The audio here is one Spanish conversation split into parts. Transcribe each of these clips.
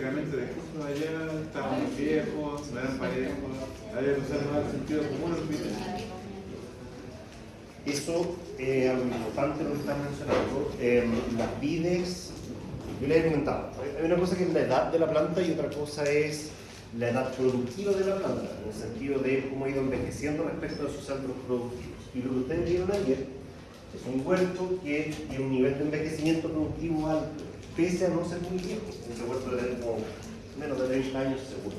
básicamente de justo allá, estábamos viejos, no eran parejos, había que usar más el sentido común, ¿viste? Eso es algo importante lo que estás mencionando. Las vides, yo les he comentado, hay una cosa que es la edad de la planta y otra cosa es la edad productiva de la planta, en el sentido de cómo ha ido envejeciendo respecto a sus centros productivos. Y lo que ustedes vieron ayer es un huerto que tiene un nivel de envejecimiento productivo alto, pese a no ser muy viejo. Ese huerto debe tener como menos de 30 años seguro.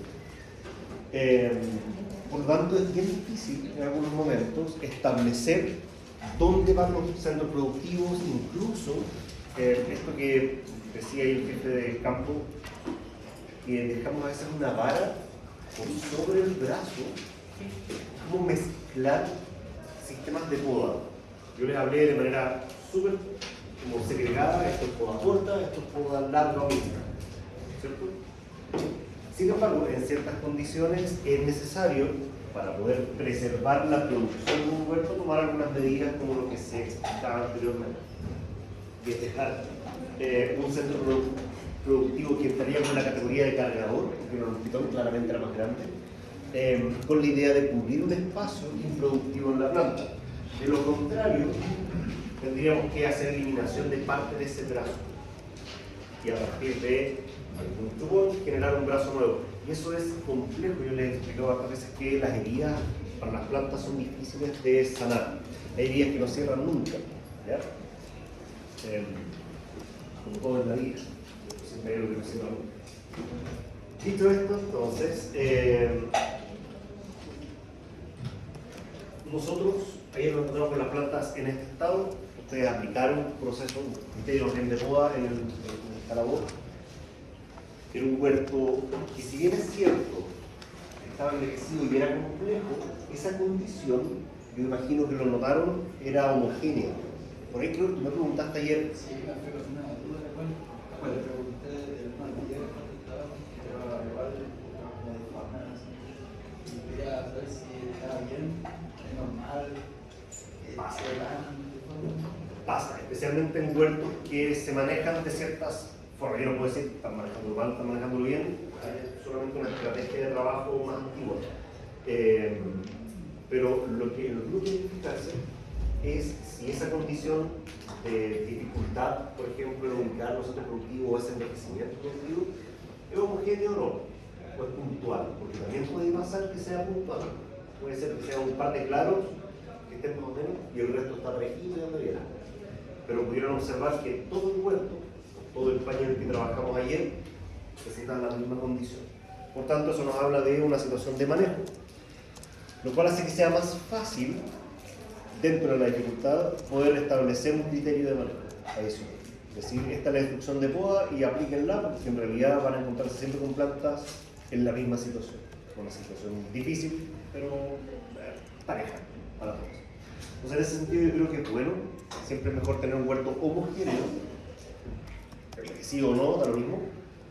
Por lo tanto, es bien difícil en algunos momentos establecer dónde van los centros productivos, incluso esto que decía ahí el jefe de campo, que dejamos a veces una vara por sobre el brazo, cómo mezclar sistemas de poda. Yo les hablé de manera súper como segregada, esto es poda corta, esto es poda larga o mixta, ¿cierto? Sin embargo, en ciertas condiciones es necesario, para poder preservar la producción de un huerto, tomar algunas medidas como lo que se explicaba anteriormente. Y es dejar un centro productivo que estaría en la categoría de cargador, porque el pitón claramente era más grande, con la idea de cubrir un espacio improductivo en la planta. De lo contrario, tendríamos que hacer eliminación de parte de ese brazo y a partir de algún chupón generar un brazo nuevo. Y eso es complejo. Yo les he explicado varias veces que las heridas para las plantas son difíciles de sanar. Hay heridas que no cierran nunca, ¿ya? Como todo en la vida, siempre hay algo que no cierra nunca. Dicho esto, entonces, nosotros ayer nos encontramos con las plantas en este estado. Ustedes aplicaron un proceso, un criterio de poda en el calabón. Era un huerto que, si bien es cierto, estaba envejecido y era complejo, esa condición, yo imagino que lo notaron, era homogénea. Por ahí creo que tú me preguntaste ayer. Sí, una duda, bueno, le pregunté del ayer cuando estaba, pero igual como de forma así. Y quería saber si estaba bien, es normal, Pasa. se dan de forma. Pasa, especialmente en huertos que se manejan de ciertas formas. Yo no puedo decir, están manejándolo mal, están manejándolo bien, es solamente una estrategia de trabajo más antigua. Pero lo que tiene que verificarse es si esa condición de dificultad, por ejemplo, en ubicar los centros productivos o ese envejecimiento productivo, es homogéneo o no, o es puntual, porque también puede pasar que sea puntual. Puede ser que sea un par de claros que estén más o menos y el resto está parejito y anda bien. Pero pudieron observar que todo el huerto, todo el paño en el que trabajamos ayer, presenta la misma condición. Por tanto, eso nos habla de una situación de manejo, lo cual hace que sea más fácil, dentro de la dificultad, poder establecer un criterio de manejo adicional. Es decir, esta es la instrucción de poda y aplíquenla, porque en realidad van a encontrarse siempre con plantas en la misma situación. Una situación difícil, pero pareja para todos. Entonces, en ese sentido, yo creo que es bueno, siempre es mejor tener un huerto homogéneo, sí o no, da lo mismo,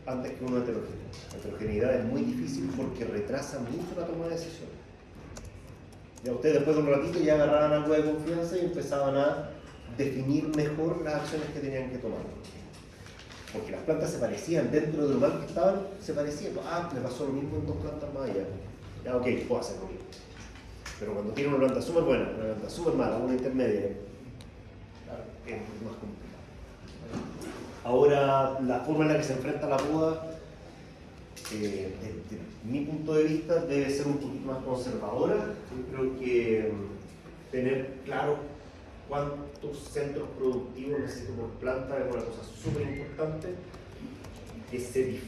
antes que uno heterogéneo. La heterogeneidad es muy difícil porque retrasa mucho la toma de decisiones. Ya ustedes después de un ratito ya agarraban algo de confianza y empezaban a definir mejor las acciones que tenían que tomar. Porque las plantas se parecían, dentro del lugar que estaban, se parecían. Ah, me pasó lo mismo en dos plantas más allá. Ya, ok, puedo hacer lo mismo. Pero cuando tiene una planta súper buena, una planta súper mala, una intermedia, es más complicado. Ahora, la forma en la que se enfrenta la poda, desde mi punto de vista, debe ser un poquito más conservadora. Yo creo que tener claro cuántos centros productivos necesito por planta es una cosa súper importante, que se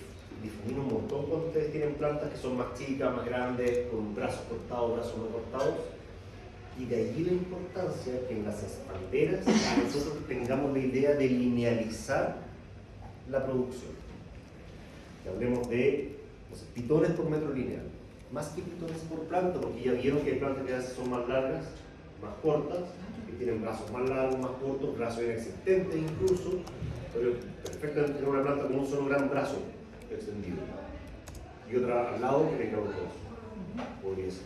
difumina un montón cuando ustedes tienen plantas que son más chicas, más grandes, con brazos cortados, brazos no cortados. Y de ahí la importancia que en las espalderas nosotros tengamos la idea de linealizar la producción. Que hablemos de pitones por metro lineal, más que pitones por planta, porque ya vieron que hay plantas que a veces son más largas, más cortas, que tienen brazos más largos, más cortos, brazos inexistentes incluso, pero perfectamente tener una planta con un solo gran brazo extendido y otra al lado que tenga los dos. Podría ser.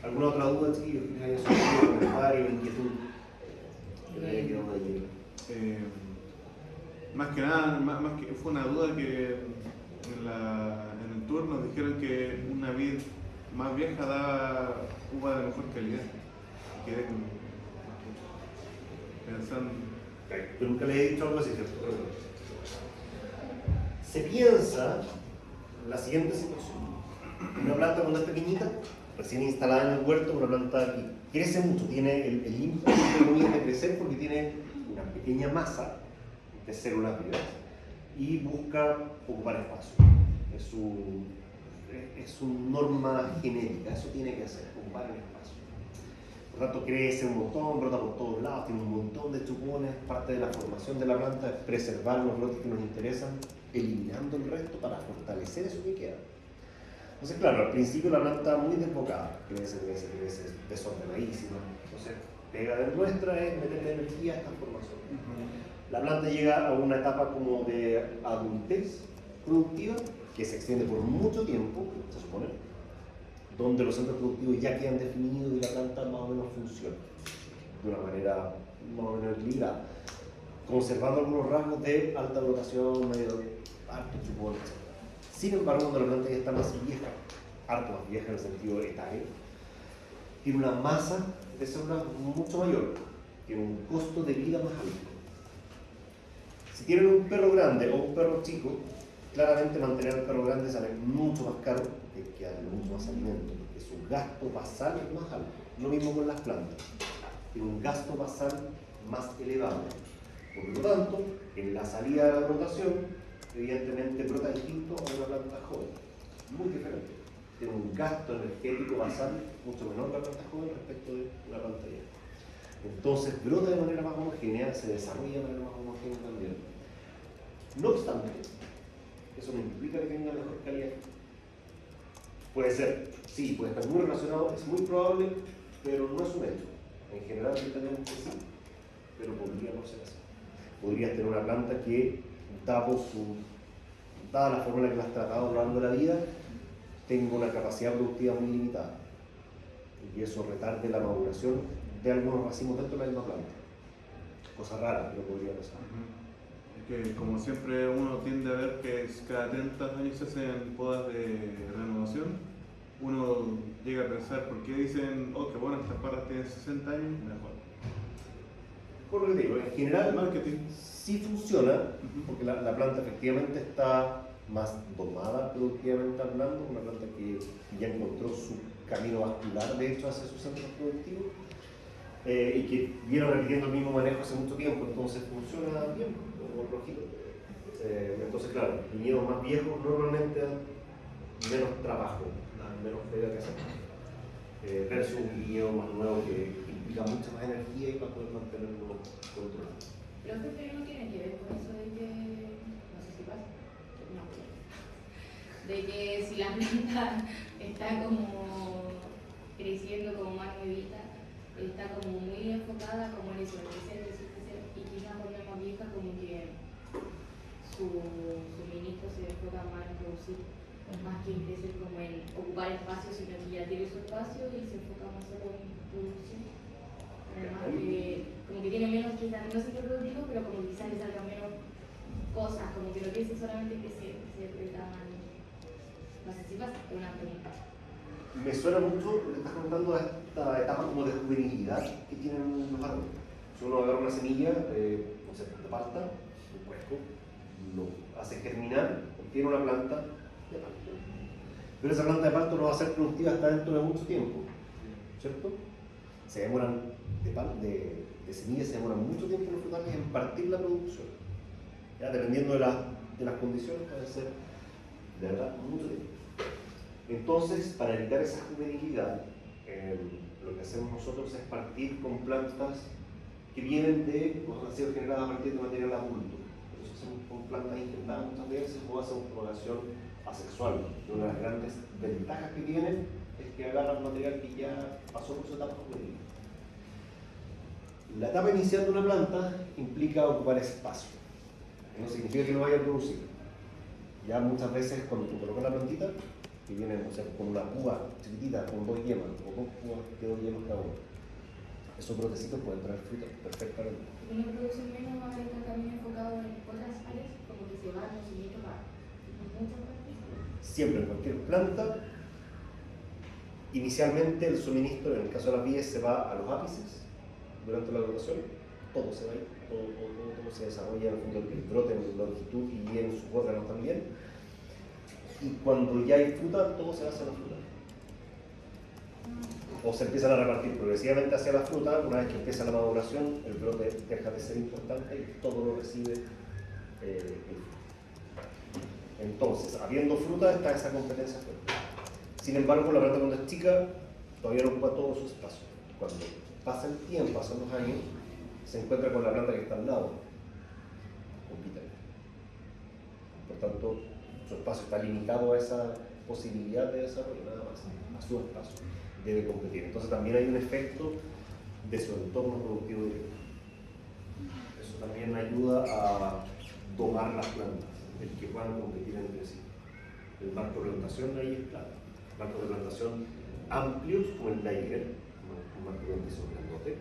¿Alguna otra duda, chiquillos? ¿Que haya surgido, comentario, inquietud? Más que nada, más que fue una duda que en la más vieja da uva de mejor calidad. Quedé pensando. Yo nunca le he dicho algo así, ¿cierto? Se piensa la siguiente situación. Una planta cuando es pequeñita, recién instalada en el huerto, una planta que crece mucho, tiene el ímpetu de crecer porque tiene una pequeña masa de células vivas y busca ocupar espacio. Es su norma genética, eso tiene que hacer, ocupar el espacio. Por lo tanto, crece un montón, brota por todos lados, tiene un montón de chupones. Parte de la formación de la planta es preservar los brotes que nos interesan, eliminando el resto para fortalecer eso que queda. Entonces, claro, al principio la planta muy desbocada, crece, desordenadísima. Entonces, pega de nuestra es meterle energía a esta formación. La planta llega a una etapa como de adultez productiva, que se extiende por mucho tiempo, se supone, donde los centros productivos ya quedan definidos y la planta más o menos funciona de una manera más o menos equilibrada, conservando algunos rasgos de alta rotación, medio alto chupón, etc. Sin embargo, cuando la planta ya está más vieja, harto más vieja en el sentido etario, tiene una masa de células mucho mayor, tiene un costo de vida más alto. Si tienen un perro grande o un perro chico, claramente mantener al perro grande sale mucho más caro que darle mucho más alimento, porque su gasto basal es más alto. Lo mismo con las plantas, tiene un gasto basal más elevado. Por lo tanto, en la salida de la rotación, evidentemente brota distinto a una planta joven, muy diferente. Tiene un gasto energético basal mucho menor la planta joven respecto de una planta vieja. Entonces brota de manera más homogénea, se desarrolla de manera más homogénea también. No obstante, eso no implica que tenga mejor calidad. Puede ser, sí, puede estar muy relacionado, es muy probable, pero no es un hecho. En general, ciertamente sí, pero podría no ser así. Podrías tener una planta que, dada la forma en la que la has tratado a lo largo de la vida, tenga una capacidad productiva muy limitada. Y eso retarde la maduración de algunos racimos dentro de la misma planta. Cosa rara, pero podría pasar. Que como siempre uno tiende a ver que cada 30 años se hacen podas de renovación, uno llega a pensar, ¿por qué dicen, oh, qué bueno, estas parras tienen 60 años? Mejor. Por lo que digo, en general, Marketing. sí funciona, porque la planta efectivamente está más domada productivamente hablando, una planta que ya encontró su camino vascular, de hecho, hacia sus centros productivos, y que vieron repitiendo el mismo manejo hace mucho tiempo, entonces funciona bien, como rojito. Entonces, claro, viñedos más viejos normalmente dan menos trabajo, menos pega que hacer, versus un viñedo más nuevo que implica mucha más energía y para poder mantenerlo controlado. Pero no tiene que ver con eso de que, no sé si pasa, no, de que si la planta está como creciendo como más nuevita, está como muy enfocada como en eso, en crecer, y quizás cuando es más vieja como que su ministro se enfoca más en producir, más que en crecer como en ocupar espacio, sino que ya tiene su espacio y se enfoca más solo en producción. Además que como que tiene menos, quizás no sé qué productivo, pero como quizás le salgan menos cosas, como que no crece solamente crecer, se aprieta más. No sé si pasa, es una pregunta. Me suena mucho lo que estás contando a esta etapa como de juvenilidad que tienen los árboles. Si uno agarra una semilla, no sé, de palta, un huesco, lo hace germinar, obtiene una planta de palta. Pero esa planta de palta no va a ser productiva hasta dentro de mucho tiempo, ¿cierto? Se demoran, de semillas se demoran mucho tiempo los frutales en partir la producción. Ya, dependiendo de las condiciones, puede ser de verdad mucho tiempo. Entonces, para evitar esa juvenilidad, lo que hacemos nosotros es partir con plantas que vienen o han sido generadas a partir de material adulto. Entonces, hacemos con plantas injertadas muchas veces o hacemos propagación asexual. Y una de las grandes ventajas que tienen es que agarran material que ya pasó por su etapa juvenil. La etapa inicial de una planta implica ocupar espacio. No significa que no vaya a producir. Ya muchas veces cuando tú colocas la plantita, que viene, o sea, con una púa chiquitita, con 2 yemas, o 2 púas de 2 yemas cada uno, esos brotecitos pueden traer fruta perfectamente. ¿No producen menos ahorita también enfocado en otras áreas, como que se va consumiendo para muchas partes? Siempre en cualquier planta Inicialmente el suministro, en el caso de las vías, se va a los ápices durante la rotación, todo se va ahí, todo se desarrolla en el fondo del brote en longitud y en sus órganos también. Y cuando ya hay fruta, todo se hace a la fruta. O se empiezan a repartir progresivamente hacia la fruta. Una vez que empieza la maduración, el brote deja de ser importante y todo lo recibe el fruto. Entonces, habiendo fruta, está esa competencia fuerte. Sin embargo, la planta cuando es chica, todavía no ocupa todo su espacio. Cuando pasa el tiempo, pasan los años, se encuentra con la planta que está al lado, compite. Por tanto, su espacio está limitado a esa posibilidad de desarrollo, nada más, a su espacio. Debe competir. Entonces también hay un efecto de su entorno productivo directo. Eso también ayuda a domar las plantas, el que puedan competir entre sí. El marco de plantación ahí es clave. Marcos de plantación amplios, como el Daiger, un marco de plantación grandote,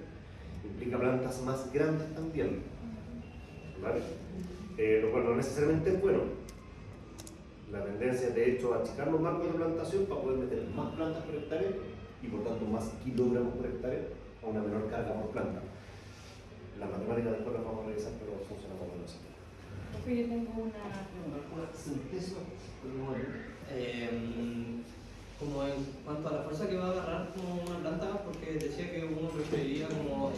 implica plantas más grandes también, ¿vale? Lo cual no necesariamente es bueno. La tendencia es de hecho a achicar los marcos de plantación para poder meter más plantas por hectárea y por tanto más kilogramos por hectárea a una menor carga por planta. La matemática después la vamos a revisar, pero funciona más o menos así. Yo tengo una pregunta. Como en cuanto a la fuerza que va a agarrar como una planta, porque decía que uno preferiría como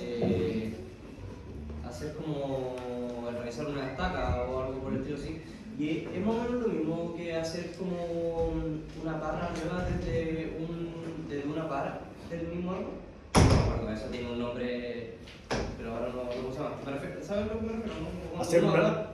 hacer como realizar una estaca o algo por el estilo así. Y es más o menos lo mismo que hacer como una parra nueva desde una para del mismo árbol. No me acuerdo, eso tiene un nombre, pero ahora no lo usaba. ¿Sabes lo que me refiero? ¿No? Hacer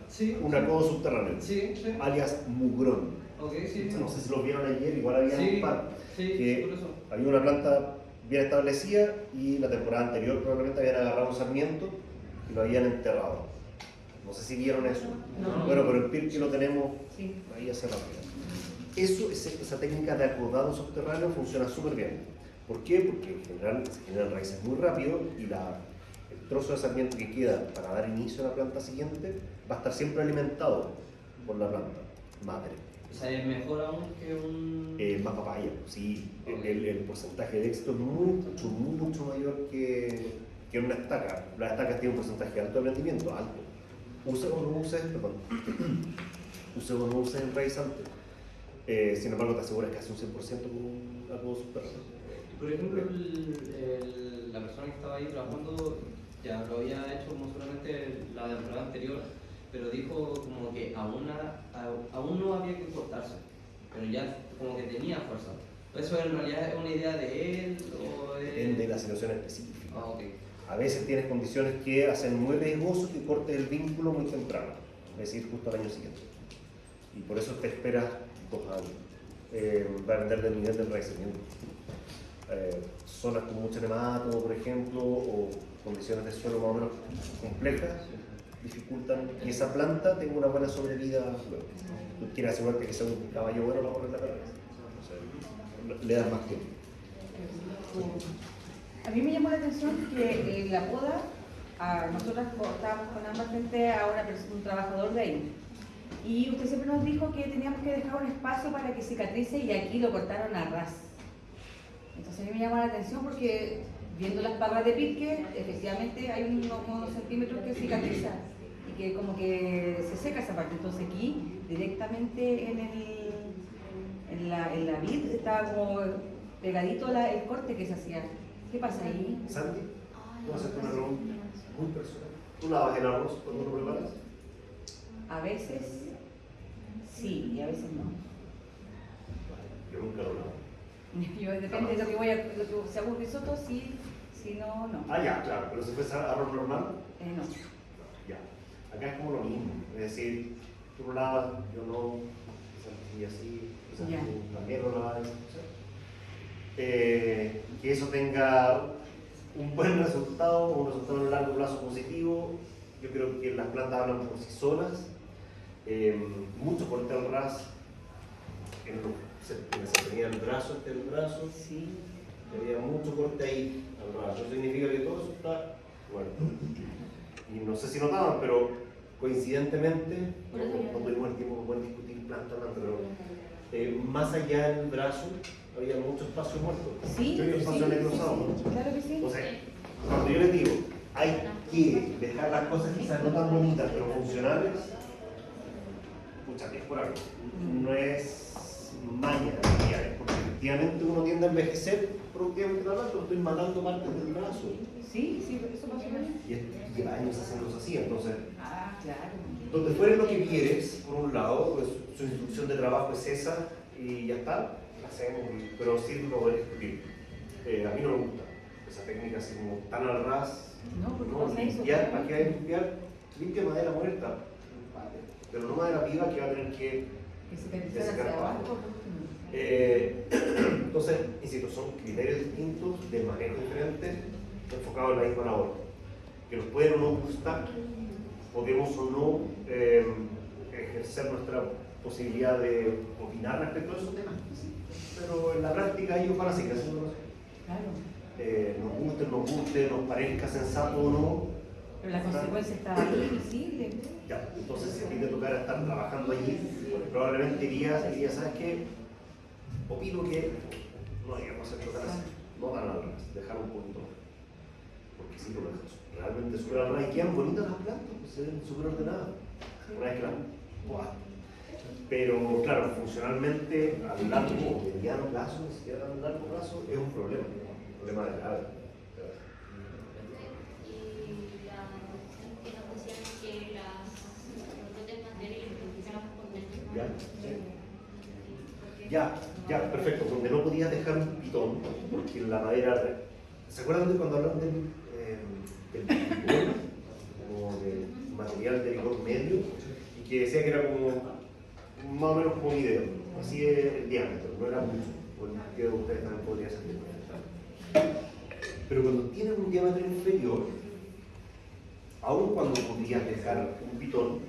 sí, un acodo subterráneo, sí, sí. alias mugrón. Okay, sí. No sé si lo vieron ayer, igual había Sí, un par. sí, Que por eso. había una planta bien establecida y la temporada anterior probablemente habían agarrado un sarmiento y lo habían enterrado. No sé si vieron eso. No. Bueno, pero el Pirque lo tenemos Sí. ahí hace rato. Esa técnica de acodado subterráneo funciona súper bien. ¿Por qué? Porque en general se generan raíces muy rápido y el trozo de sarmiento que queda para dar inicio a la planta siguiente va a estar siempre alimentado por la planta madre. O sea, es mejor aún que un... Más papaya, sí. Okay. El porcentaje de éxito es mucho mayor que en una estaca. Las estacas tienen un porcentaje alto de rendimiento, alto. Use o no uses enraizante. Sin embargo, te aseguras casi un 100% con un acodo subterráneo. Por ejemplo, la persona que estaba ahí trabajando ya lo había hecho como solamente la temporada anterior, pero dijo como que aún no había que cortarse, pero ya como que tenía fuerza. ¿Eso en realidad es una idea de él? O Depende de la situación específica. Ah, ok. A veces tienes condiciones que hacen muy riesgoso que cortes el vínculo muy temprano, es decir, justo al año siguiente. Y por eso te esperas 2 años. Va a depender del nivel de enraizamiento. Zonas con mucho nemato, por ejemplo, o condiciones de suelo más o menos complejas, dificultan que esa planta tenga una buena sobrevida luego. Tú quieres asegurarte que sea un caballo bueno para poner la cabeza. O sea, le das más tiempo. A mí me llamó la atención que en la poda, nosotros estábamos con ambas frente a un trabajador de ahí. Y usted siempre nos dijo que teníamos que dejar un espacio para que cicatrice y aquí lo cortaron a ras. Entonces a mí me llamó la atención porque viendo las parras de Pirque, efectivamente hay unos centímetros que cicatriza y que como que se seca esa parte. Entonces aquí directamente en la vid estaba como pegadito el corte que se hacía. ¿Qué pasa ahí? Sandy, voy a hacerte una pregunta muy personal. ¿Tú lavas el arroz cuando lo preparas? A veces sí y a veces no. Yo nunca lo lavo. Yo depende de lo que si hago un risotto, sí, si no, no. Ah, ya, claro, pero si fuese arroz normal, No. ya. Acá es como lo mismo, es decir, tú lo lavas, yo no, y así, quizás Ya. tú también lo lavas, que eso tenga un buen resultado, un resultado a largo plazo positivo. Yo creo que las plantas hablan por sí solas. Mucho corte al ras, se tenía el brazo, Sí. había mucho corte ahí al brazo. Eso significa que todo eso está bueno. Y no sé si notaban, pero coincidentemente, no tuvimos el tiempo para poder discutir planta a planta, pero más allá del brazo, había mucho espacio muerto. Sí, Mucho espacio necrosado. claro que sí. Entonces, cuando yo les digo, hay que dejar las cosas quizás no tan bonitas, pero funcionales, pucha, es por algo. No es maña, es porque efectivamente uno tiende a envejecer productivamente hablando, estoy matando partes del brazo. Sí, eso pasa también. Y lleva años haciéndose así, entonces, Ah, claro. donde fuere lo que quieres, por un lado, pues su instrucción de trabajo es esa y ya está, la hacemos, pero sí lo voy a discutir. A mí no me gusta esa técnica así como tan al ras. No, porque No, pasa eso. limpiar, ¿para qué hay que limpiar? Limpia madera muerta, pero no madera viva que va a tener que Que se canalizara hacia abajo. entonces, insisto, son criterios distintos, de manejo diferente, enfocados en la misma labor. Que nos pueden o no gustar, podemos o no ejercer nuestra posibilidad de opinar respecto a esos temas, sí, pero en la práctica ellos van a seguir haciéndolo así. Claro. Nos guste, nos parezca sensato o no. Pero la consecuencia está ahí, visible. Ya, entonces si a ti te tocara estar trabajando allí, probablemente dirías, ¿sabes qué? Opino que no digamos hacer tocar así, no tan al ras, dejar un poquito, porque si lo dejas realmente súper al ras y quedan bonitas las plantas, pues se ven súper ordenadas, una vez que las ¡buah! Pero claro, funcionalmente a largo o mediano plazo, ni siquiera a largo plazo, es un problema de grave. Ya, perfecto. Donde no podías dejar un pitón, porque la madera. ¿Se acuerdan de cuando hablan del rigor, como de material de rigor medio? Y que decía que era como más o menos como un dedo, así es el diámetro, no era mucho, porque ustedes también podrían ser. Pero cuando tienen un diámetro inferior, aun cuando podrías dejar un pitón,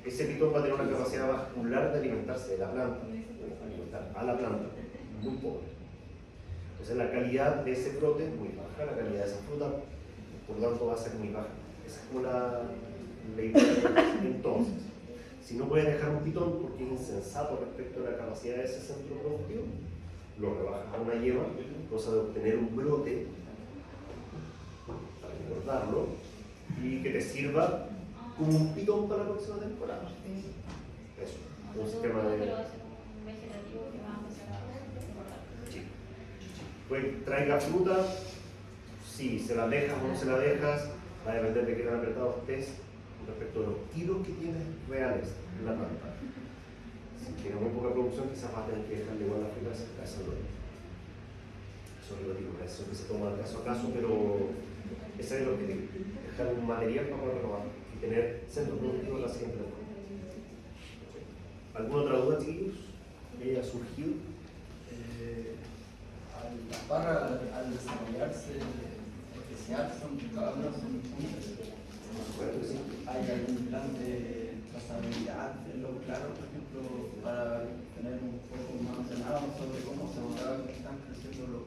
ese pitón va a tener una capacidad vascular de alimentarse de la planta, alimentar a la planta, muy pobre. Entonces la calidad de ese brote es muy baja, la calidad de esa fruta, por lo tanto, va a ser muy baja. Esa es como la idea. Entonces, si no puedes dejar un pitón porque es insensato respecto a la capacidad de ese centro productivo, lo rebajas a una yema, cosa de obtener un brote, para engordarlo, y que te sirva como un pitón para la próxima temporada. Eso, un sistema de. Sí. Pues traiga fruta, sí, se la dejas o no se la dejas, va a depender de qué tan apretado estés respecto de los tiros que tienes reales en la planta. Si tiene muy poca producción, quizás vas a tener que dejarle igual la fruta a esa lora. Eso es relativo, eso que se toma caso a caso, pero ese es el objetivo, dejar un material para poder renovar y tener centro productivo en la siguiente temporada. ¿Alguna otra duda, chiquillos? ¿Que haya surgido? Las barras al desarrollarse especial cada una son distintas. Bueno, sí. ¿Hay algún plan de trazabilidad de lo claro, por ejemplo, para tener un poco más ordenado sobre cómo se notaba que están creciendo los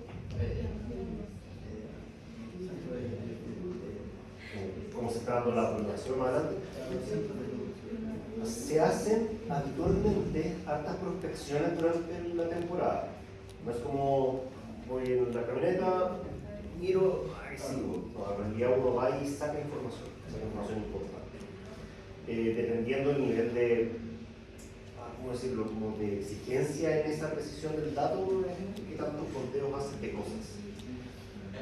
¿Cómo se está dando la población más adelante? Se hacen habitualmente hartas prospecciones durante la temporada. No es como voy en la camioneta, miro, ahí sigo. No, en realidad uno va y saca información importante. Dependiendo del nivel de, ¿cómo decirlo?, como de exigencia en esa precisión del dato, qué tantos conteos haces de cosas.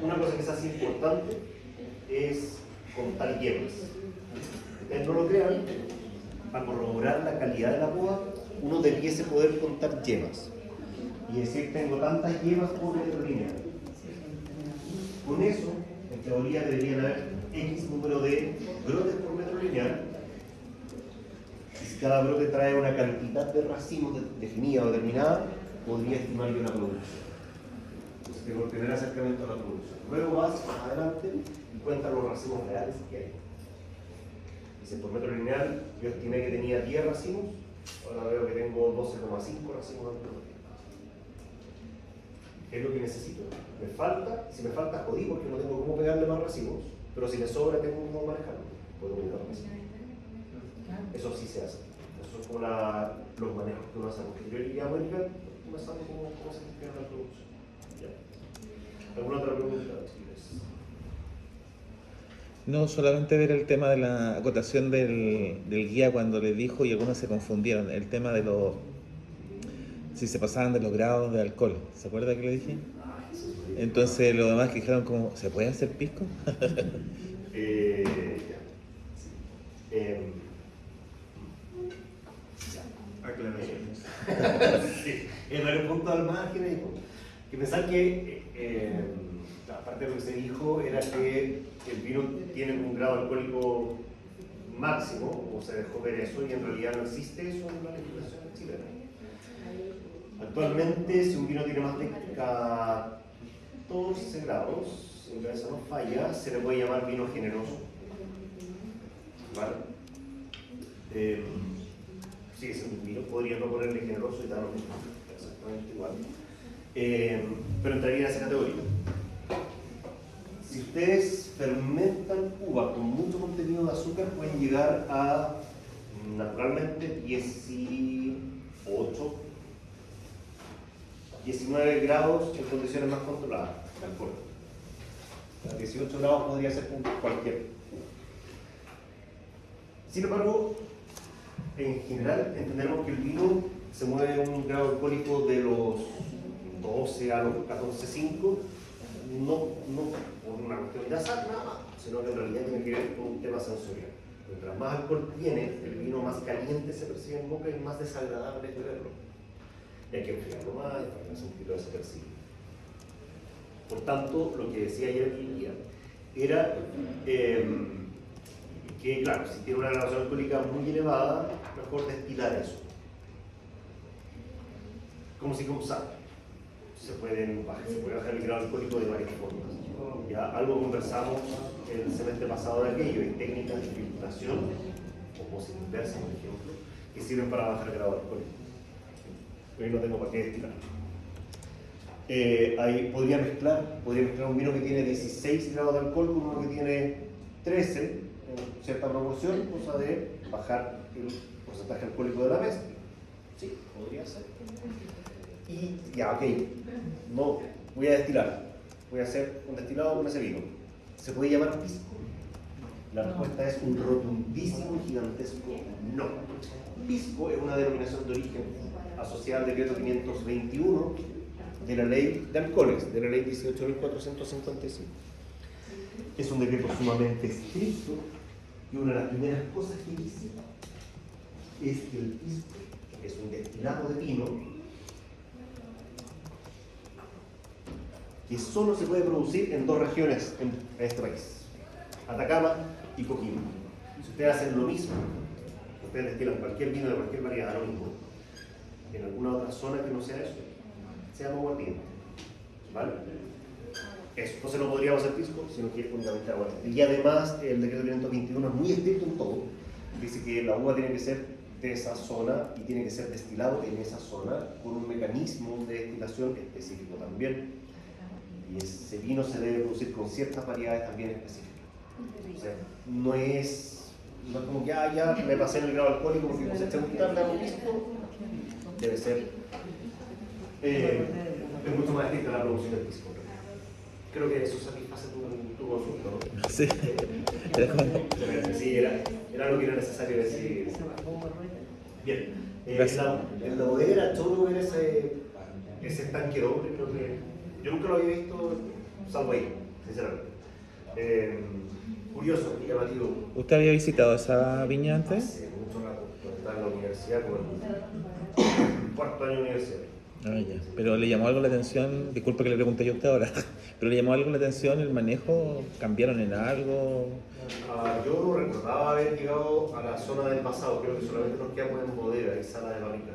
Una cosa que se hace importante es contar yemas. Ustedes no lo crean, para corroborar la calidad de la poda, uno debiese poder contar yemas y decir, tengo tantas yemas por metro lineal. Con eso, en teoría deberían haber X número de brotes por metro lineal, y si cada brote trae una cantidad de racimos definida o determinada, podría estimar yo la producción. Entonces tengo el primer acercamiento a la producción. Luego vas más adelante y cuentas los racimos reales que hay. Dice, por metro lineal yo estimé que tenía 10 racimos, ahora veo que tengo 12,5 racimos al brote. ¿Qué es lo que necesito? Me falta, si me falta jodí porque no tengo cómo pegarle más racimos, pero si me sobra tengo cómo manejarlo, puedo unir racimos. Eso sí se hace, eso Son como los manejos que uno hace a posteriori. Y América, comenzando cómo se gestiona la producción. ¿Ya? ¿Alguna otra pregunta, chicos? No, solamente ver el tema de la acotación del guía cuando le dijo y algunos se confundieron, el tema de los, si se pasaban de los grados de alcohol, ¿se acuerda que le dije? Entonces los demás que dijeron como, ¿se puede hacer pisco? Ya. Aclaraciones. Sí, en varios puntos al margen hay que pensar que aparte de lo que se dijo era que el vino tiene un grado alcohólico máximo, o se dejó ver eso, y en realidad no existe eso en la legislación chilena. Actualmente, si un vino tiene más de 14 grados, si mi cabeza no falla, se le puede llamar vino generoso. ¿Vale? Sí, es un vino, podría no ponerle generoso y dar lo mismo, exactamente igual. Pero entraría en esa categoría. Si ustedes fermentan uva con mucho contenido de azúcar, pueden llegar a naturalmente 18, 19 grados en condiciones más controladas de alcohol. 18 grados podría ser cualquier uva. Sin embargo, en general entendemos que el vino se mueve en un grado alcohólico de los 12 a los 14,5, no por una cuestión de azar nada más, sino que en realidad tiene que ver con un tema sensorial. Mientras más alcohol tiene, el vino más caliente se percibe en boca y más desagradable es beberlo. Y hay que enfriarlo más para que el sentido se percibe. Por tanto, lo que decía ayer el guía era que, claro, si tiene una graduación alcohólica muy elevada, mejor destilar eso. ¿Cómo se usa? Se puede bajar el grado alcohólico de varias formas. Ya algo conversamos el semestre pasado de aquello, hay técnicas de filtración, o ósmosis inversa, por ejemplo, que sirven para bajar el grado alcohólico. Hoy no tengo para qué destilar. Podría mezclar un vino que tiene 16 grados de alcohol con uno que tiene 13, en cierta proporción, cosa de bajar el porcentaje alcohólico de la mezcla. Sí, podría ser. Y ya, ok, no, voy a destilar, voy a hacer un destilado con ese vino. ¿Se puede llamar pisco? La respuesta es un rotundísimo, gigantesco no. Pisco es una denominación de origen asociada al decreto 521 de la ley de alcoholes, de la ley 18.455. Es un decreto sumamente estricto y una de las primeras cosas que dice es que el pisco es un destilado de vino que solo se puede producir en dos regiones en este país, Atacama y Coquimbo. Si ustedes hacen lo mismo, ustedes destilan cualquier vino de cualquier variedad, lo mismo, en alguna otra zona que no sea eso, se llama aguardiente. ¿Vale? Eso, entonces no podríamos hacer pisco, sino que es únicamente aguardiente. Y además, el decreto 521 es muy estricto en todo. Dice que la uva tiene que ser de esa zona y tiene que ser destilado en esa zona con un mecanismo de destilación específico también. Y ese vino se debe producir con ciertas variedades también específicas. O sea, no es como que ya me pasé en el grado alcohólico porque coseché un tarde a un pisco. Debe ser es mucho más estricta la producción del pisco. Creo que eso satisface tu consulta, ¿no? Sí. Sí, era algo que era necesario decir. Bien. En la bodega era chulo ver ese estanque doble, creo que yo nunca lo había visto, salvo ahí, sinceramente. Curioso y llamativo. ¿Usted había visitado esa viña antes? Hace mucho rato, cuando estaba en la universidad, como en cuarto año de universidad. Ah, ya. Pero le llamó algo la atención, disculpe que le pregunté yo a usted ahora, pero le llamó algo la atención el manejo, cambiaron en algo. Yo no recordaba haber llegado a la zona del pasado, creo que solamente nos quedamos en bodega y sala de barrica.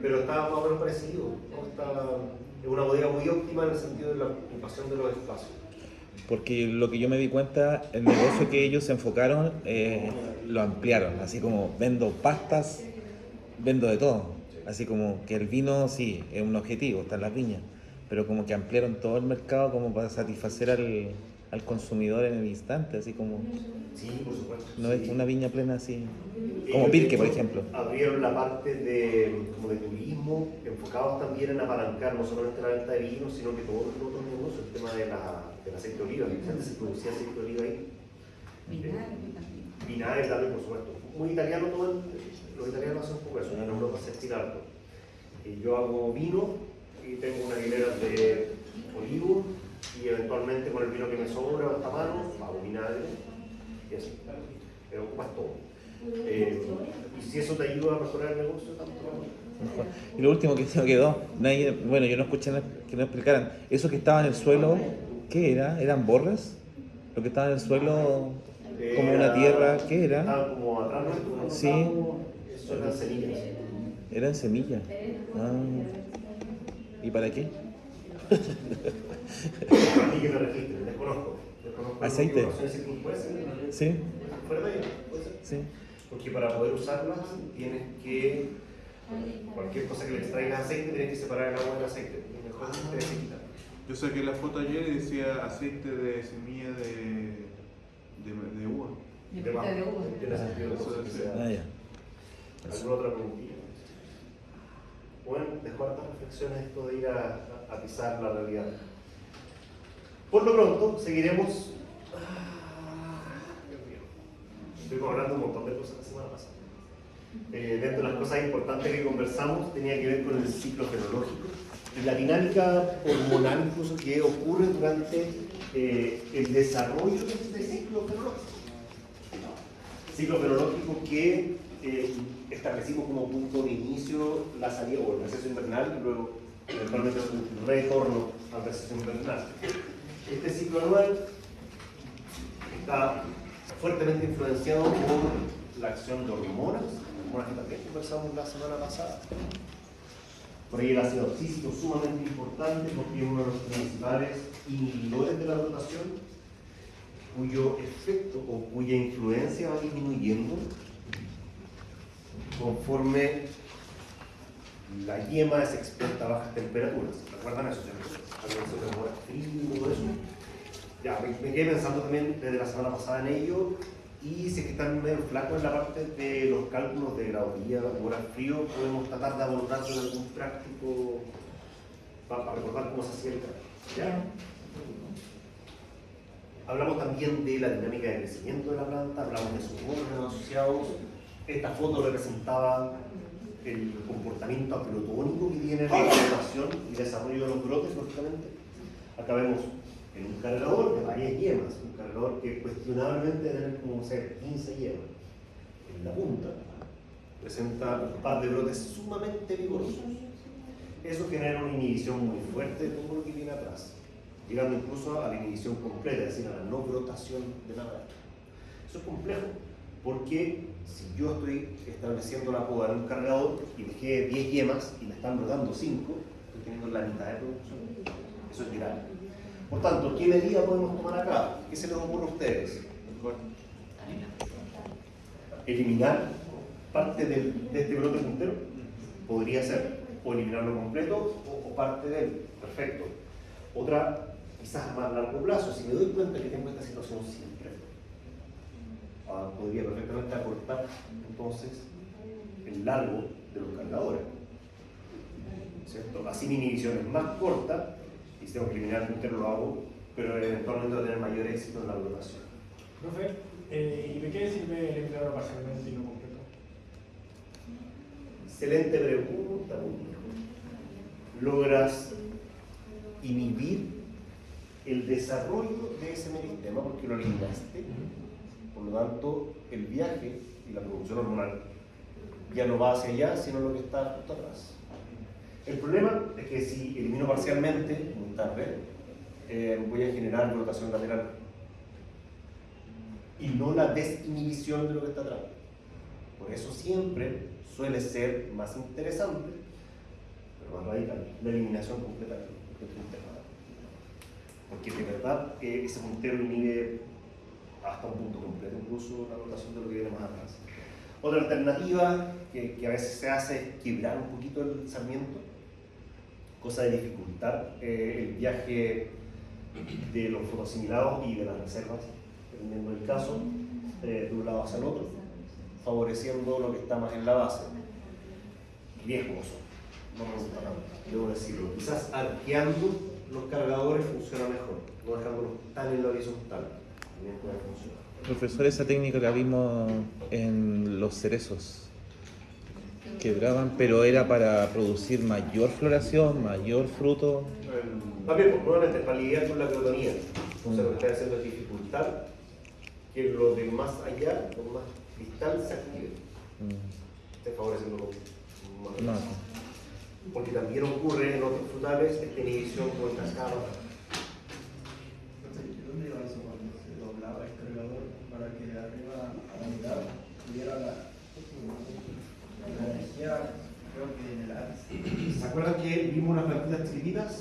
Pero estaba más o menos parecido, ¿no? Es una bodega muy óptima en el sentido de la ocupación de los espacios. Porque lo que yo me di cuenta, el negocio que ellos se enfocaron, lo ampliaron, así como vendo pastas, vendo de todo. Así como que el vino sí, es un objetivo, está en las viñas, pero como que ampliaron todo el mercado como para satisfacer al consumidor en el instante, así como Sí, por supuesto. no sí. es una viña plena así, Ellos, como de Pirque, por hecho, ejemplo. Abrieron la parte como de turismo, enfocados también en apalancar no solamente la venta de vino, sino que todos los otros negocios, el tema del aceite de oliva. Antes se producía aceite de oliva ahí. Vinagre también, por supuesto. Muy italiano, los italianos hacen un poco eso, en Europa se estila harto. Yo hago vino y tengo una hilera de olivo y eventualmente con el vino que me sobra hasta mano, hago vinagre y así. Pero ocupas todo. Y si eso te ayuda a mejorar el negocio, tanto Mejor. Y lo último que se me quedó, bueno, yo no escuché que nos explicaran, eso que estaba en el suelo, ¿qué era? ¿Eran borras? Lo que estaba en el suelo, como una tierra, ¿qué era? Estaban como atrás nuestro, Sí. eso eran semillas. Eran semillas. Ah. ¿Y para qué? A mí que me registren, desconozco. ¿Aceite? ¿Puede ser? Sí, ¿Fuera de ella? ¿Puede ser? sí. Porque para poder usarlas tienes que, cualquier cosa que le extraigas aceite, tienes que separar el agua del aceite. Y mejor te desquita. Yo saqué la foto ayer y decía aceite de semilla de uva. De fruta de uva. Tiene sentido eso, que sea. Ah, ya. ¿Alguna otra preguntilla? Bueno, dejó hartas reflexiones esto de ir a pisar la realidad. Por lo pronto, seguiremos. Dios mío. Estuvimos hablando un montón de cosas la semana pasada. Dentro de las cosas importantes que conversamos tenía que ver con el ciclo fenológico y la dinámica hormonal incluso que ocurre durante el desarrollo de este ciclo fenológico. Ciclo fenológico que establecimos como punto de inicio la salida o el receso invernal y luego eventualmente un retorno al receso invernal. Este ciclo anual está fuertemente influenciado por la acción de hormonas que también conversamos la semana pasada. Por ahí el ácido abscísico es sumamente importante porque es uno de los principales inhibidores de la rotación, cuyo efecto o cuya influencia va disminuyendo conforme la yema es expuesta a bajas temperaturas. ¿Recuerdan eso? Frío y todo eso. Ya, me quedé pensando también desde la semana pasada en ello. Y si es que están medio flacos en la parte de los cálculos de graduría, hora frío, podemos tratar de abordarlo en algún práctico para recordar cómo se hacía el cálculo. ¿Ya? Hablamos también de la dinámica de crecimiento de la planta, hablamos de sus órganos asociados. Esta foto representaba el comportamiento aplotónico que tiene la formación y desarrollo de los brotes, lógicamente. Acá vemos en un cargador de varias yemas, un cargador que cuestionablemente debe tener como 15 yemas. En la punta presenta un par de brotes sumamente vigorosos. Eso genera una inhibición muy fuerte de todo lo que viene atrás, llegando incluso a la inhibición completa, es decir, a la no brotación de nada. Eso es complejo, porque si yo estoy estableciendo la poda en un cargador y dejé 10 yemas y me están brotando 5, estoy teniendo la mitad de producción. Eso es grave. Por tanto, ¿qué medida podemos tomar acá? ¿Qué se les ocurre a ustedes? Eliminar parte de este brote puntero. Podría ser, o eliminarlo completo o parte de él. Perfecto. Otra, quizás a más largo plazo, si me doy cuenta que tengo esta situación siempre, podría perfectamente acortar entonces el largo de los cargadores. ¿Cierto? Así mi inhibición es más corta y si tengo que eliminar el puntero lo hago, pero eventualmente va a tener mayor éxito en la rotación. Profe, ¿y de qué sirve el empleador parcialmente y no completo? Excelente pregunta, hijo. Logras inhibir el desarrollo de ese meristema porque lo eliminaste. Por lo tanto, el viaje y la producción hormonal ya no va hacia allá, sino lo que está justo atrás. El problema es que si elimino parcialmente, muy tarde, voy a generar rotación lateral y no la desinhibición de lo que está atrás. Por eso siempre suele ser más interesante, pero más radical, la eliminación completa del puntero. Porque de verdad ese puntero inhibe hasta un punto completo, incluso la rotación de lo que viene más atrás. Otra alternativa que a veces se hace es quebrar un poquito el sarmiento, cosa de dificultar el viaje de los fotoasimilados y de las reservas, dependiendo del caso, de un lado hacia el otro, favoreciendo lo que está más en la base. Riesgoso, no me gusta tanto, debo decirlo. Quizás arqueando los cargadores funciona mejor, no dejándolos tan en la horizontal, también puede funcionar. Profesor, esa técnica la vimos en los cerezos. Quebraban, pero era para producir mayor floración, mayor fruto. También, pues, nuevamente, para lidiar con la crotonía. O sea, lo que está haciendo es dificultar que lo de más allá, lo más distal, se active. Esté favoreciendo más. No. Porque también ocurre en otros frutales esta inhibición con cascada. ¿Dónde iba eso cuando se doblaba el cargador para que arriba a la mitad tuviera la energía, creo que en el ápice? ¿Se acuerdan que vimos unas plantitas chiquititas?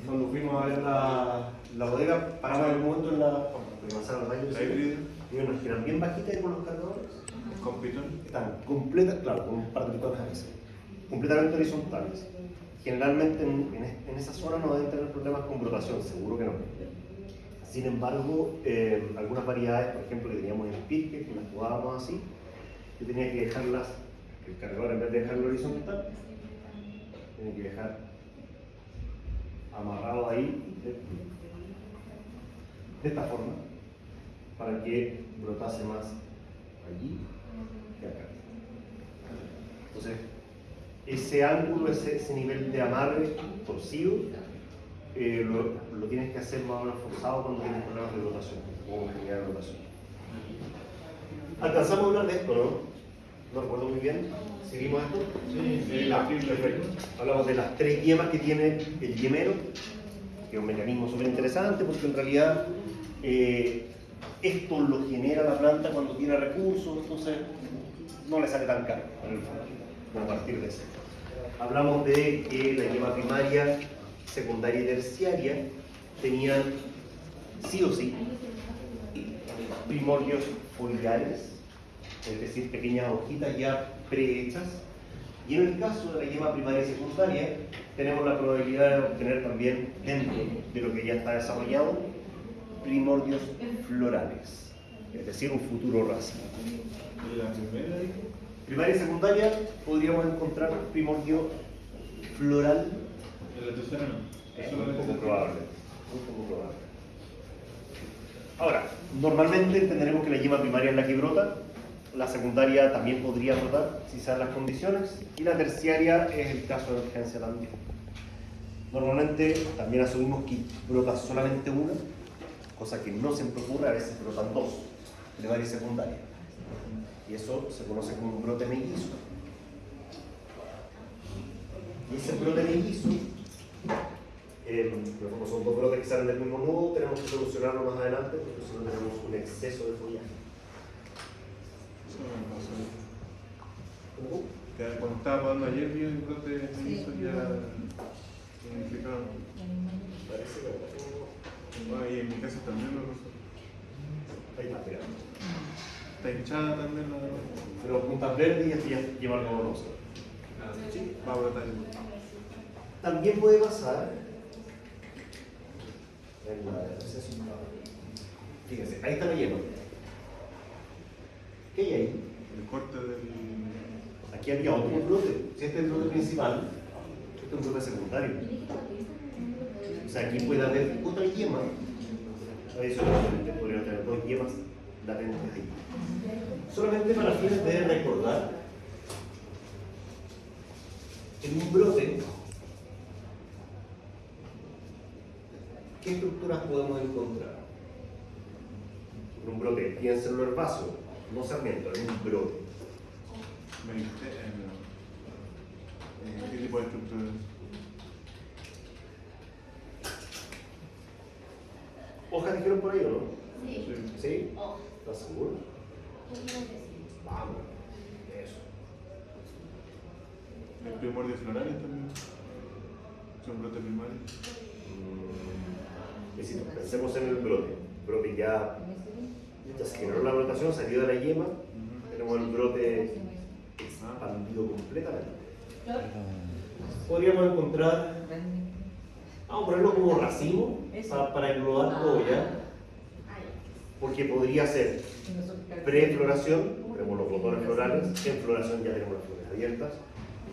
Cuando fuimos a ver la bodega, paramos en un momento en la manzana del baño. ¿La híbrida? Y unas que eran bien bajitas y con los cargadores. ¿Con pitón? Están completas, claro, con un par de pitones a veces, completamente horizontales. Generalmente en esa zona no deben tener problemas con brotación, seguro que no. Sin embargo, algunas variedades, por ejemplo, que teníamos en Pirque, que las jugábamos así, yo tenía que dejarlas, el cargador en vez de dejarlo horizontal, tenía que dejar amarrado ahí de esta forma, para que brotase más allí que acá. Entonces, ese ángulo, ese nivel de amarre torcido, lo tienes que hacer más o menos forzado cuando tienes problemas de rotación o unidad de rotación. Alcanzamos a hablar de esto, ¿no? No recuerdo muy bien. ¿Seguimos esto? Sí, perfecto. Hablamos de las 3 yemas que tiene el yemero, que es un mecanismo súper interesante porque en realidad esto lo genera la planta cuando tiene recursos, entonces no le sale tan caro en el fondo, como a partir de eso. Hablamos de que la yema primaria, secundaria y terciaria tenían sí o sí primordios foliares, es decir, pequeñas hojitas ya prehechas, y en el caso de la yema primaria y secundaria tenemos la probabilidad de obtener también, dentro de lo que ya está desarrollado, primordios florales, es decir, un futuro racimo. ¿Y la primera? Primaria y secundaria podríamos encontrar primordio floral. ¿En la tercera no? Es muy poco probable. Muy poco probable. Ahora, normalmente entenderemos que la yema primaria es la que brota, la secundaria también podría brotar si se dan las condiciones, y la terciaria es el caso de emergencia también. Normalmente también asumimos que brota solamente una, cosa que no siempre ocurre, a veces brotan 2, primaria y secundaria. Y eso se conoce como un brote mellizo. Y ese brote mellizo, como son 2 brotes que salen del mismo nudo, tenemos que solucionarlo más adelante porque si no tenemos un exceso de follaje. Eso me pasó. Cuando estaba podando ayer, vi un brote de mellizo y ya implicaban. Parece que Bueno, y en mi casa también lo pasó. ahí está pegando. Está hinchada también la. Pero puntas verdes y esto ya lleva algo rosa. Sí, va a brotar. También puede pasar. Fíjense, ahí está la yema. ¿Qué hay ahí? El corte del. Aquí había otro brote. Si este es el brote principal, este es un brote secundario. O sea, aquí puede haber otra yema. Adicionalmente, podríamos tener 2 yemas latentes ahí. Solamente para fines de recordar, en un brote, ¿qué estructuras podemos encontrar? En un brote, piénsenlo herbáceo, no sarmiento, en un brote. ¿Qué tipo de estructura? ¿Hojas dijeron por ahí o no? Sí. ¿Sí? Oh, ¿Estás seguro? yo creo que sí. Vamos, eso. ¿El primordio florales también? ¿Son brotes primarios? Es decir, pensemos en el brote. Brote ya se generó la brotación, salió de la yema, tenemos el brote expandido completamente. Podríamos encontrar Vamos a ponerlo como racimo Eso. para englobar todo ya. Ah, ya. Porque podría ser prefloración, tenemos los botones florales, en floración ya tenemos las flores abiertas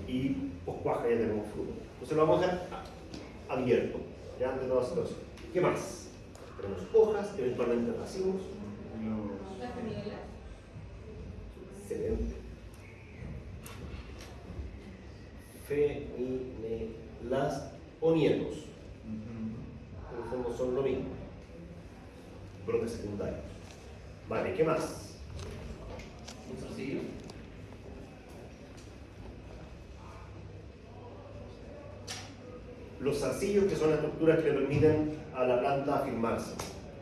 y poscuaja ya tenemos fruto. Entonces lo vamos a dejar abierto, ya ante toda situación. ¿Qué más? Tenemos hojas, eventualmente racimos. ¿Las feminelas? Excelente. Feminelas o nietos. En el fondo son lo mismo. Brotes secundarios. Vale, ¿qué más? Un zarcillo. Los zarcillos, que son las estructuras que le permiten a la planta afirmarse,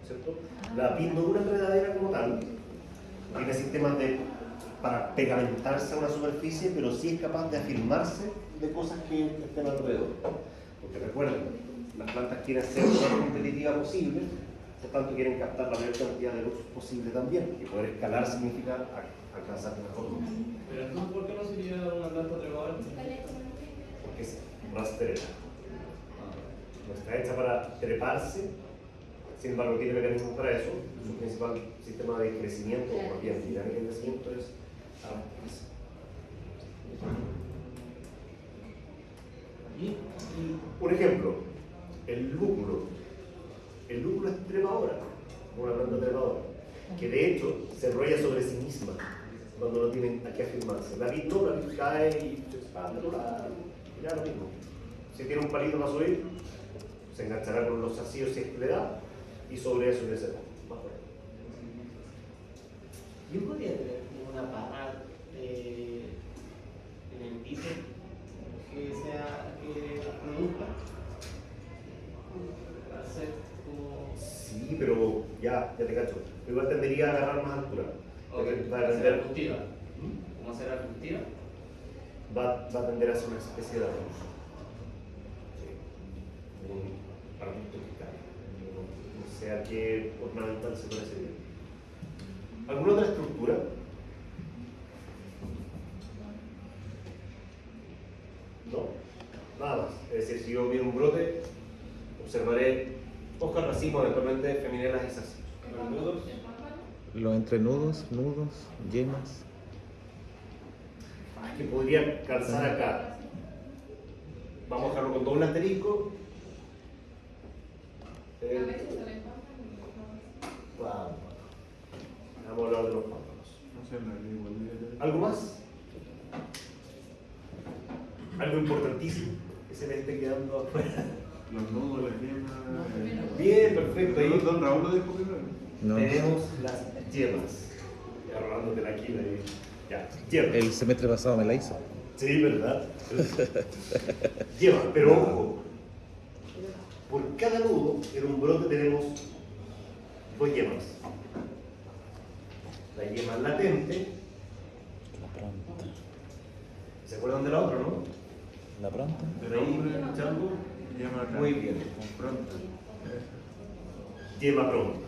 ¿cierto? La vid no es una enredadera como tal, no tiene sistemas para pegamentarse a una superficie, pero sí es capaz de afirmarse de cosas que estén alrededor. Porque recuerden, las plantas quieren ser lo más competitivas posible, por tanto quieren captar la mayor cantidad de luz posible también, y poder escalar significa alcanzar mejor luz, Pero entonces, ¿por qué no sería una planta trepadora? porque es rastrera. No está hecha para treparse, sin embargo tiene mecanismos para eso. Su principal sistema de crecimiento, o más bien dinámica de crecimiento, es arrastre. Por ejemplo, el lúpulo. El lúpulo es trepadora, una planta trepadora, que de hecho se enrolla sobre sí misma cuando no tienen a qué afirmarse. La vid no, la vid cae y se expande, ya lo mismo. Si tiene un palito para subir, se enganchará con los zarcillos si es que le da, y sobre eso crecerá. Yo podría tener como una parra en el piso que produzca. Hacer como. Sí, pero ya te cacho. Igual tendería a agarrar más altura. Va a hacer tender, arbustiva. ¿Cómo hacer arbustiva? va a tender a ser una especie de arbusto. Sí. Un arbusto fiscal. No sé a qué ornamental se parece bien. ¿Alguna otra estructura? No, nada más. Es decir, si yo miro un brote, observaré hojas, racimos, eventualmente feminelas y zarcillos. Los nudos. Los entrenudos, nudos, yemas. Que podría calzar acá. Vamos a dejarlo con doble asterisco. Vamos a hablar de los pámpanos. No sé, la igual de- ¿Algo más? Algo importantísimo que se les esté quedando afuera. Los nudos, las yemas. Bien, perfecto. Ahí Don Raúl lo dijo primero. No. tenemos las yemas. Ya robándote la quila ahí. Ya, yemas. El semestre pasado me la hizo. Sí, ¿verdad? Yemas, pero ojo. Por cada nudo en un brote tenemos dos yemas. La yema latente. La pronta. ¿Se acuerdan de la otra, no? La pronta. El hombre, Chango. llama acá. Muy bien. Con pronto. Yema pronta.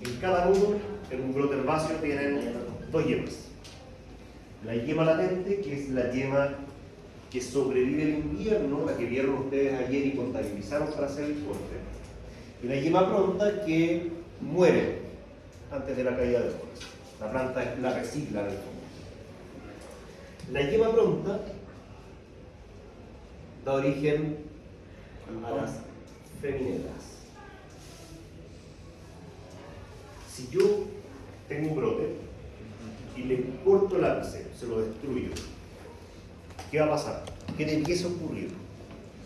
En cada nudo, en un brote herbáceo, tienen dos yemas. La yema latente, que es la yema que sobrevive el invierno, la que vieron ustedes ayer y contabilizaron para hacer el corte. Y la yema pronta, que muere antes de la caída de flores. La planta la recicla en el fondo. La yema pronta da origen a las feminelas. Si yo tengo un brote y le corto el ápice, se lo destruyo, ¿qué va a pasar? ¿Qué debiese ocurrir?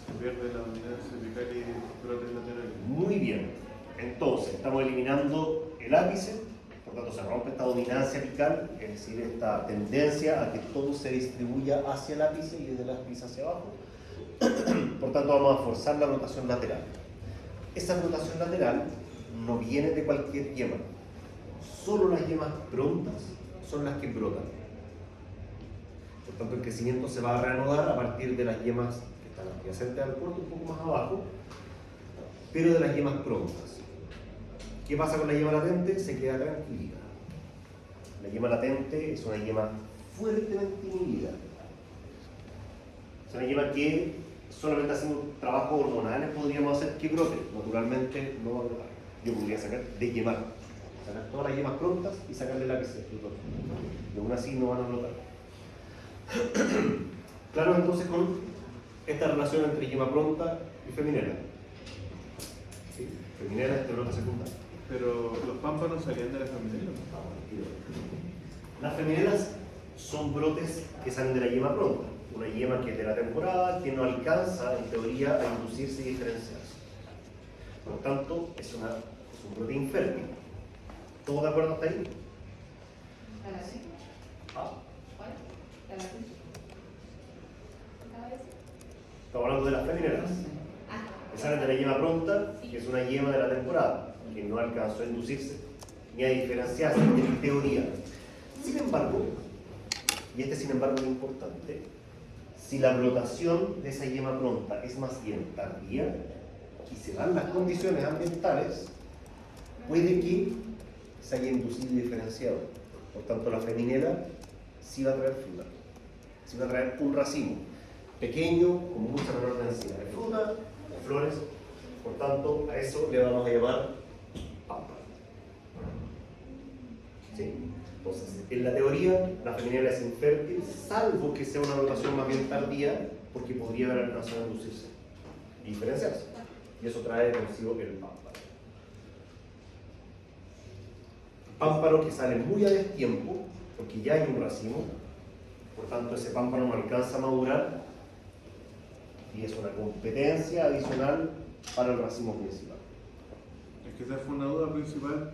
Se pierde la unidad cervical y brotes laterales. Muy bien. Entonces, estamos eliminando el ápice, por tanto se rompe esta dominancia apical, es decir, esta tendencia a que todo se distribuya hacia el ápice y desde el ápice hacia abajo. Por tanto, vamos a forzar la rotación lateral. Esa rotación lateral no viene de cualquier yema. Solo las yemas prontas son las que brotan. Por tanto, el crecimiento se va a reanudar a partir de las yemas que están adyacentes al corte, un poco más abajo, pero de las yemas prontas. ¿Qué pasa con la yema latente? Se queda tranquila. La yema latente es una yema fuertemente inhibida. Es una yema que solamente haciendo trabajos hormonales podríamos hacer que brote. Naturalmente no va a brotar. Yo podría sacar de yema, sacar todas las yemas prontas y sacarle la que se explotó. Y aún así no van a brotar. Claro, entonces con esta relación entre yema pronta y feminela. ¿Sí? Feminela este brote secundario. Pero los pámpanos salían de la familia. Las feminelas son brotes que salen de la yema pronta, una yema que es de la temporada, que no alcanza en teoría a inducirse y diferenciarse. Por lo tanto, es un brote infértil. ¿Todos de acuerdo hasta ahí? ¿La latín? Ah, ¿Cuál? ¿La latín? ¿Acaba de decir? estamos hablando de las feminelas, Ah, que salen de la yema pronta, que es una yema de la temporada, que no alcanzó a inducirse ni a diferenciarse en teoría. Sin embargo, y este sin embargo es importante, si la brotación de esa yema pronta es más bien tardía y se dan las condiciones ambientales, puede que se haya inducido y diferenciado. Por tanto, la feminela sí va a traer fruta, sí va a traer un racimo pequeño, con mucha menor densidad de fruta o flores. Por tanto, a eso le vamos a llamar pámpano. ¿Sí? Entonces, en la teoría, la feminela es infértil, salvo que sea una brotación más bien tardía, porque podría haber alcanzado a inducirse y diferenciarse. Y eso trae consigo el pámpano. Pámpano que sale muy a destiempo, porque ya hay un racimo, por tanto ese pámpano no alcanza a madurar y es una competencia adicional para el racimo principal. Es que esa fue una duda principal,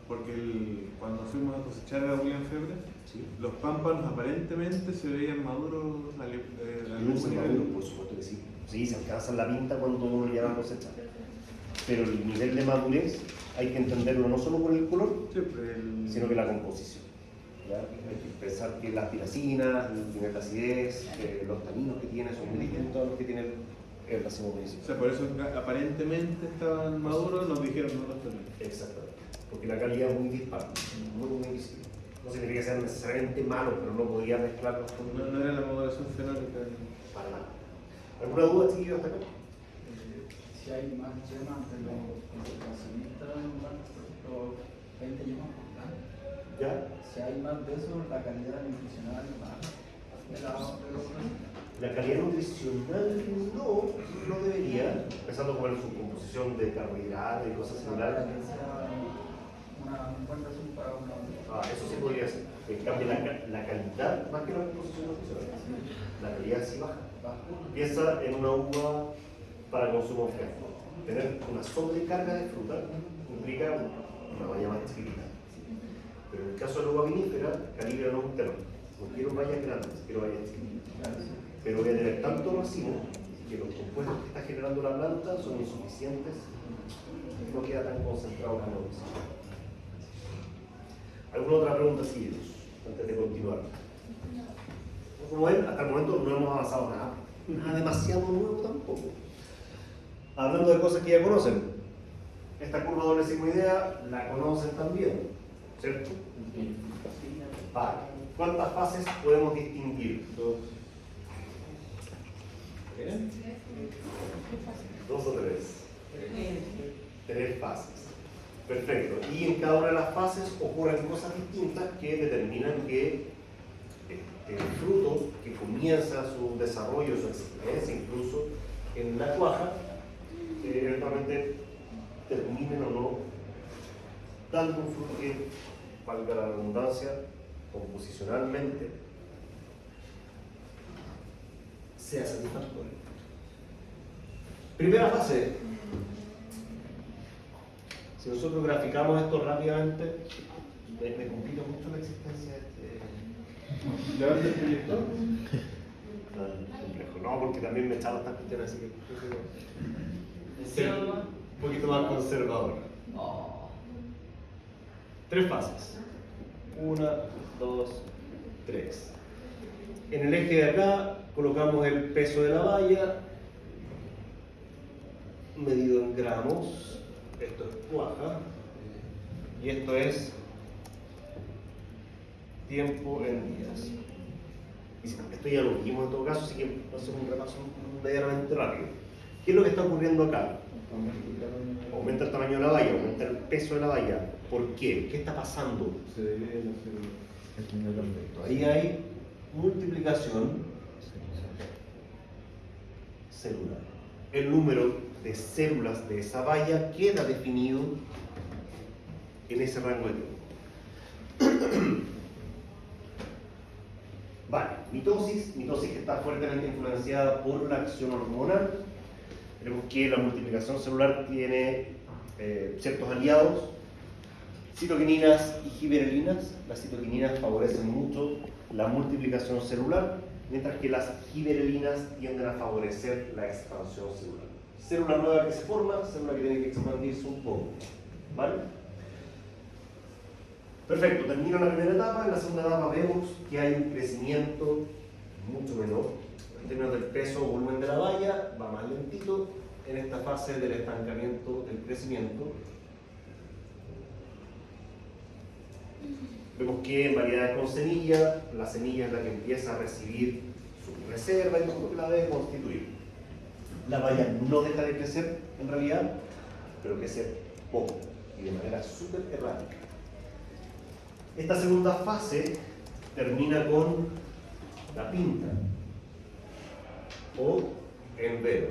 porque cuando fuimos a cosechar a William Febre, ¿Sí? los pámpanos aparentemente se veían maduros al Luce mismo maduro, nivel. por supuesto que sí. Sí, se alcanza la pinta cuando uno ya va a cosechar. Pero el nivel de madurez hay que entenderlo no solo por el color, Sí, pero sino que la composición. ¿Ya? Hay que pensar que las piracinas, el nivel de acidez, los taninos que tiene son muy distintos a los que tiene el racimo o principal. sea, por eso aparentemente estaban maduros, nos dijeron no los tenemos. Exactamente. Porque la calidad es muy dispar, muy visible. No significa que sean necesariamente malos, pero no podía mezclarlos con No, no era la maduración fenólica. para nada. ¿Alguna duda, chiquillos, hasta acá? Si hay más yemas de los conservacionistas, los 20 yemas por tanto. ¿Ya? Si hay más de eso, la calidad nutricional más de los La calidad nutricional no debería, empezando por su composición de carbohidratos y cosas similares. Una buena razón para una. Eso sí podría ser. En cambio, la calidad, más que la composición nutricional, la calidad sí baja. Piensa en una uva para consumo fresco. Tener una sobrecarga de fruta implica una valla más chiquitita. Pero en el caso de la uva vinífera, calibre no es un tema. No quiero vallas grandes, quiero vallas chiquititas. Pero voy a tener tanto racimo que los compuestos que está generando la planta son insuficientes y no queda tan concentrado como necesita. ¿Alguna otra pregunta, seguidos, antes de continuar? Como ven, hasta el momento no hemos avanzado nada. Nada demasiado nuevo tampoco. Hablando de cosas que ya conocen, esta curva doble sigmoidea la conocen también, ¿cierto? Vale. ¿Cuántas fases podemos distinguir? Dos. ¿Qué? ¿Dos o tres? Tres fases. Perfecto. Y en cada una de las fases ocurren cosas distintas que determinan que el fruto que comienza su desarrollo, su existencia incluso en la cuaja, eventualmente terminen o no dando un fruto que, valga la redundancia, composicionalmente sea satisfactorio. Primera fase. Si nosotros graficamos esto rápidamente, me complica mucho la existencia de ¿Ya ves el proyector? complejo. No, porque también me echaron estas cuestiones, así que ¿Decía algo más? un poquito más conservador. Tres fases. 1, 2, 3. En el eje de acá colocamos el peso de la valla, medido en gramos. Esto es cuaja y esto es tiempo en días. Esto ya lo vimos en todo caso, así que vamos a hacer un repaso medianamente rápido. ¿Qué es lo que está ocurriendo acá? Aumenta el tamaño de la valla, aumenta el peso de la valla. ¿Por qué? ¿Qué está pasando? Se debe hacer. Ahí hay multiplicación celular. El número de células de esa valla queda definido en ese rango de tiempo. Vale, mitosis que está fuertemente influenciada por la acción hormonal. Tenemos que la multiplicación celular tiene ciertos aliados, citoquininas y giberelinas. Las citoquininas favorecen mucho la multiplicación celular, mientras que las giberelinas tienden a favorecer la expansión celular. Célula nueva que se forma, célula que tiene que expandirse un poco. ¿Vale? Perfecto, termina la primera etapa. En la segunda etapa vemos que hay un crecimiento mucho menor. En términos del peso o volumen de la valla, va más lentito en esta fase del estancamiento del crecimiento. Vemos que en variedades con semilla, la semilla es la que empieza a recibir su reserva y todo lo que la debe constituir. La valla no deja de crecer en realidad, pero crece poco y de manera súper errática. Esta segunda fase termina con la pinta o envero,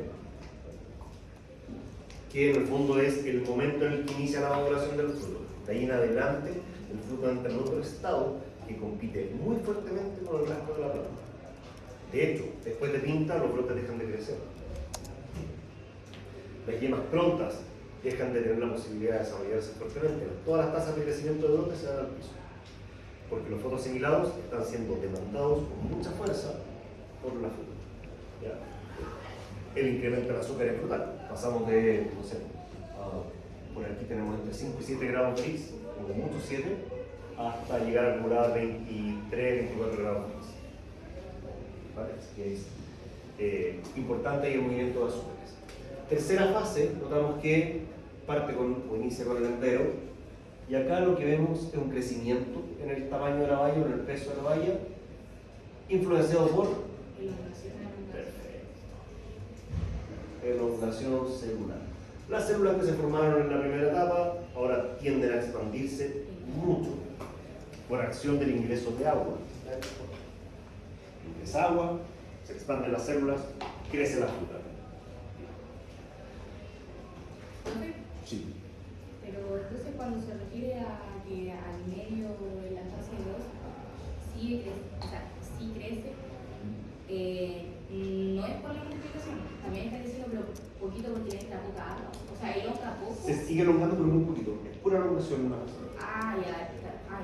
que en el fondo es el momento en el que inicia la maduración del fruto. De ahí en adelante, el fruto entra en otro estado que compite muy fuertemente con el resto de la planta. De hecho, después de pinta, los brotes dejan de crecer. Las yemas prontas dejan de tener la posibilidad de desarrollarse fuertemente. Todas las tasas de crecimiento de brotes se dan al piso, porque los fotosimilados están siendo demandados con mucha fuerza por la fruta. ¿Ya? El incremento del azúcar es brutal. Pasamos de, no sé, por aquí tenemos entre 5 y 7 grados Fix, como mucho 7, hasta llegar a acumular 23, 24 grados Fix. ¿Vale? Así que es importante el movimiento de azúcares. Tercera fase, notamos que parte con, o inicia con el envero, y acá lo que vemos es un crecimiento en el tamaño de la valla o en el peso de la valla, influenciado por elongación celular. Las células que se formaron en la primera etapa ahora tienden a expandirse mucho por acción del ingreso de agua. Ingresa agua, se expanden las células, crece la fruta. Sí. Pero entonces cuando se refiere a que al medio de la fase 2 sí crece, no es por la multiplicación, también está creciendo pero poquito porque necesita poca agua, o sea, elonga poco. Se sigue elongando pero muy poquito, es pura elongación una fase.